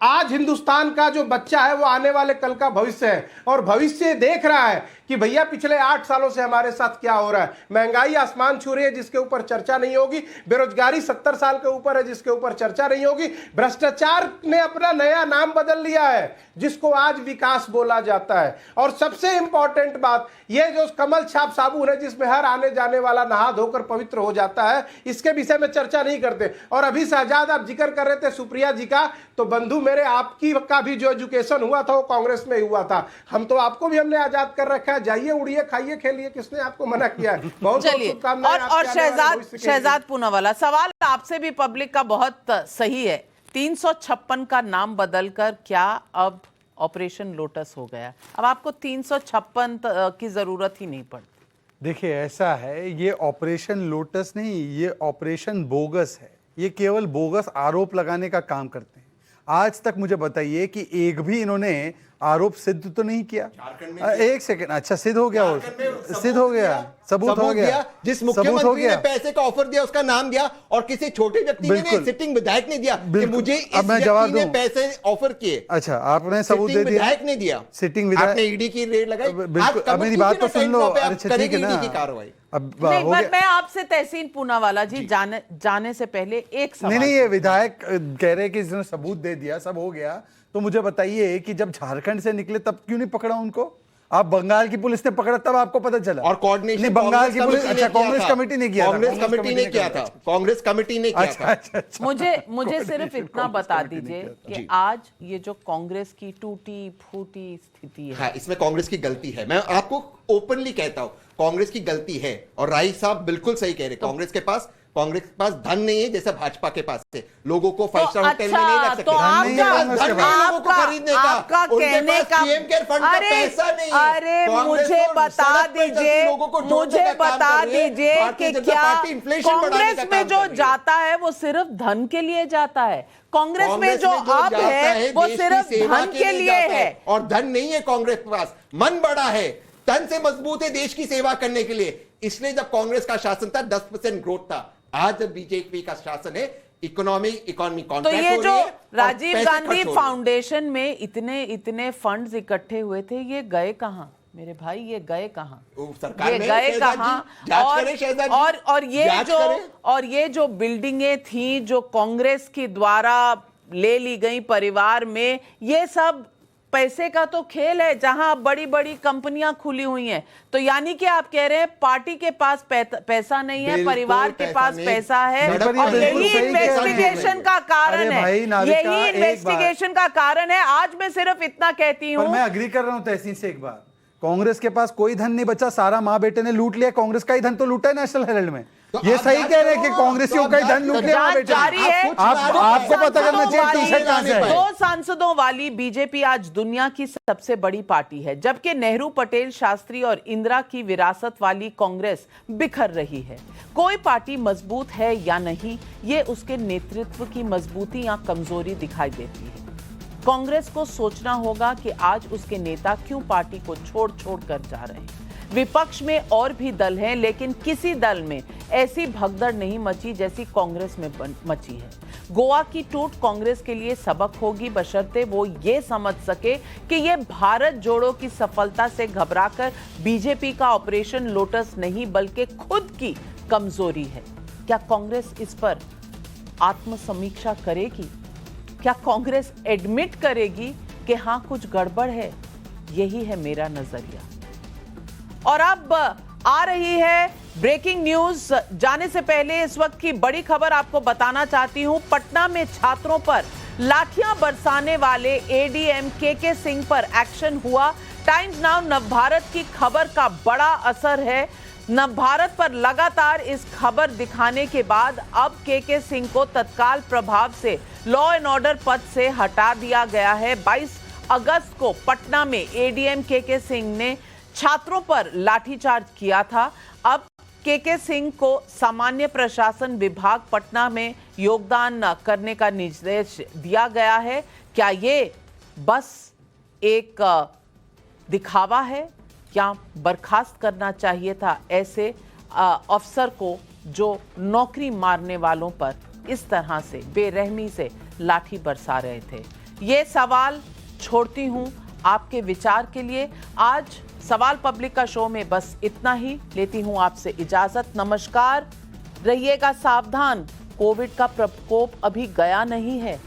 आज हिंदुस्तान का जो बच्चा है वो आने वाले कल का भविष्य है, और भविष्य देख रहा है कि भैया पिछले 8 सालों से हमारे साथ क्या हो रहा है। महंगाई आसमान छू रही है, जिसके ऊपर चर्चा नहीं होगी। बेरोजगारी 70 साल के ऊपर है, जिसके ऊपर चर्चा नहीं होगी। भ्रष्टाचार ने अपना नया नाम बदल लिया है, जिसको आज विकास बोला जाता है। और सबसे इंपॉर्टेंट बात, ये जो कमल छाप साबुन है, जिसमें हर आने जाने वाला नहा धोकर पवित्र हो जाता है, इसके विषय में चर्चा नहीं करते। और अभी शहजाद आप जिक्र कर रहे थे सुप्रिया जी का, तो बंधु मेरे, आपकी का भी जो एजुकेशन हुआ था वो कांग्रेस में हुआ था। हम तो आपको भी हमने आजाद कर रखा है, जाइए, उड़िए, खाइए, खेलिए, किसने आपको मना किया है। बहुत शुभकामनाएं। और शहजाद पूनावाला, सवाल आपसे भी पब्लिक का बहुत सही है। 356 का नाम बदलकर क्या अब ऑपरेशन लोटस हो गया? अब आपको 356 की जरूरत ही नहीं पड़ती। देखिए, ऐसा है, ये ऑपरेशन लोटस नहीं, ये ऑपरेशन बोगस है। ये केवल बोगस आरोप लगाने का काम करते हैं। आज तक मुझे बताइए कि एक भी इन्होंने आरोप सिद्ध तो नहीं किया। एक सेकंड, अच्छा सिद्ध हो गया, सिद्ध हो गया, सबूत हो गया। जिस मुख्यमंत्री ने पैसे का ऑफर दिया उसका नाम दिया, और किसी छोटे व्यक्ति ने, सिटिंग विधायक ने दिया कि मुझे इस व्यक्ति ने पैसे ऑफर किए। अच्छा, आपने सबूत दे दिया। विधायक ने दिया, सिटिंग विधायक, आपने ईडी की रेड लगाई। अब मेरी बात तो सुन लो। अच्छा ठीक है ना, कार्रवाई अब मैं आपसे तहसीन पूनावाला जी जाने से पहले एक सवाल। नहीं, ये विधायक कह रहे हैं कि इसने सबूत दे दिया, सब हो गया। तो मुझे बताइए कि जब झारखंड से निकले तब क्यों नहीं पकड़ा उनको? आप बंगाल की पुलिस ने पकड़ा तब आपको पता चला। और कोऑर्डिनेशन बंगाल की पुलिस, अच्छा कांग्रेस कमेटी ने किया, कांग्रेस कमेटी ने किया था, कांग्रेस कमेटी ने किया था। मुझे सिर्फ इतना बता दीजिए कि आज ये जो कांग्रेस की टूटी फूटी स्थिति है, हाँ, इसमें कांग्रेस की गलती है। मैं आपको ओपनली कहता हूं, कांग्रेस की गलती है। और राही साहब बिल्कुल सही कह रहे, कांग्रेस के पास धन नहीं है, जैसे भाजपा के पास है। लोगों को 5 स्टार होटल में नहीं रख सकते। तो आपका कहने का, अरे मुझे बता दीजिए कि क्या कांग्रेस में जो जाता है वो सिर्फ धन के लिए जाता है? कांग्रेस में जो अब है वो सिर्फ धन के लिए है। और धन नहीं है कांग्रेस के पास, मन बड़ा है, तन से मजबूत है देश की सेवा करने के लिए। इसलिए जब कांग्रेस का शासन था 10% ग्रोथ था। आज जब बीजेपी का शासन है, इकोनॉमी कॉन्ट्रैक्ट तो ये जो राजीव गांधी फाउंडेशन में इतने फंड्स इकट्ठे हुए थे, ये गए कहां मेरे भाई? ये गए कहां? ये गए कहां? और ये जो बिल्डिंगें थी जो कांग्रेस के द्वारा ले ली गई परिवार में, ये सब पैसे का तो खेल है, जहां बड़ी बड़ी कंपनियां खुली हुई हैं। तो यानी कि आप कह रहे हैं पार्टी के पास पैसा नहीं है, परिवार के पास पैसा है, और यही इन्वेस्टिगेशन का कारण है। यही इन्वेस्टिगेशन का कारण है। आज मैं सिर्फ इतना कहती हूँ, मैं अग्री कर रहा हूँ तहसीन से एक बात, कांग्रेस के पास कोई धन नहीं बचा, सारा माँ बेटे ने लूट लिया। कांग्रेस का ही धन तो लूटा है नेशनल हेराल्ड में। तो ये सही कह रहे हैं कि कांग्रेसियों का ही धन लूट लिया। आपको पता करना चाहिए। 2 सांसदों वाली बीजेपी आज दुनिया की सबसे बड़ी पार्टी है, जबकि नेहरू, पटेल, शास्त्री और इंदिरा की विरासत वाली कांग्रेस बिखर रही है। कोई पार्टी मजबूत है या नहीं, ये उसके नेतृत्व की मजबूती या कमजोरी दिखाई देती है। कांग्रेस को सोचना होगा कि आज उसके नेता क्यों पार्टी को छोड़ कर जा रहे हैं। विपक्ष में और भी दल हैं, लेकिन किसी दल में ऐसी भगदड़ नहीं मची जैसी कांग्रेस में मची है। गोवा की टूट कांग्रेस के लिए सबक होगी, बशर्ते वो ये समझ सके कि ये भारत जोड़ो की सफलता से घबराकर बीजेपी का ऑपरेशन लोटस नहीं बल्कि खुद की कमजोरी है। क्या कांग्रेस इस पर आत्मसमीक्षा करेगी? क्या कांग्रेस एडमिट करेगी कि हां कुछ गड़बड़ है? यही है मेरा नजरिया। और अब आ रही है ब्रेकिंग न्यूज। जाने से पहले इस वक्त की बड़ी खबर आपको बताना चाहती हूं। पटना में छात्रों पर लाठियां बरसाने वाले एडीएम के सिंह पर एक्शन हुआ। टाइम्स नाउ नवभारत की खबर का बड़ा असर है। नवभारत पर लगातार इस खबर दिखाने के बाद अब के सिंह को तत्काल प्रभाव से लॉ एंड ऑर्डर पद से हटा दिया गया है। 22 अगस्त को पटना में एडीएम के सिंह ने छात्रों पर लाठीचार्ज किया था। अब के सिंह को सामान्य प्रशासन विभाग पटना में योगदान करने का निर्देश दिया गया है। क्या ये बस एक दिखावा है या बर्खास्त करना चाहिए था ऐसे अफसर को जो नौकरी मारने वालों पर इस तरह से बेरहमी से लाठी बरसा रहे थे? ये सवाल छोड़ती हूं आपके विचार के लिए। आज सवाल पब्लिक का शो में बस इतना ही। लेती हूं आपसे इजाजत। नमस्कार। रहिएगा सावधान, कोविड का प्रकोप अभी गया नहीं है।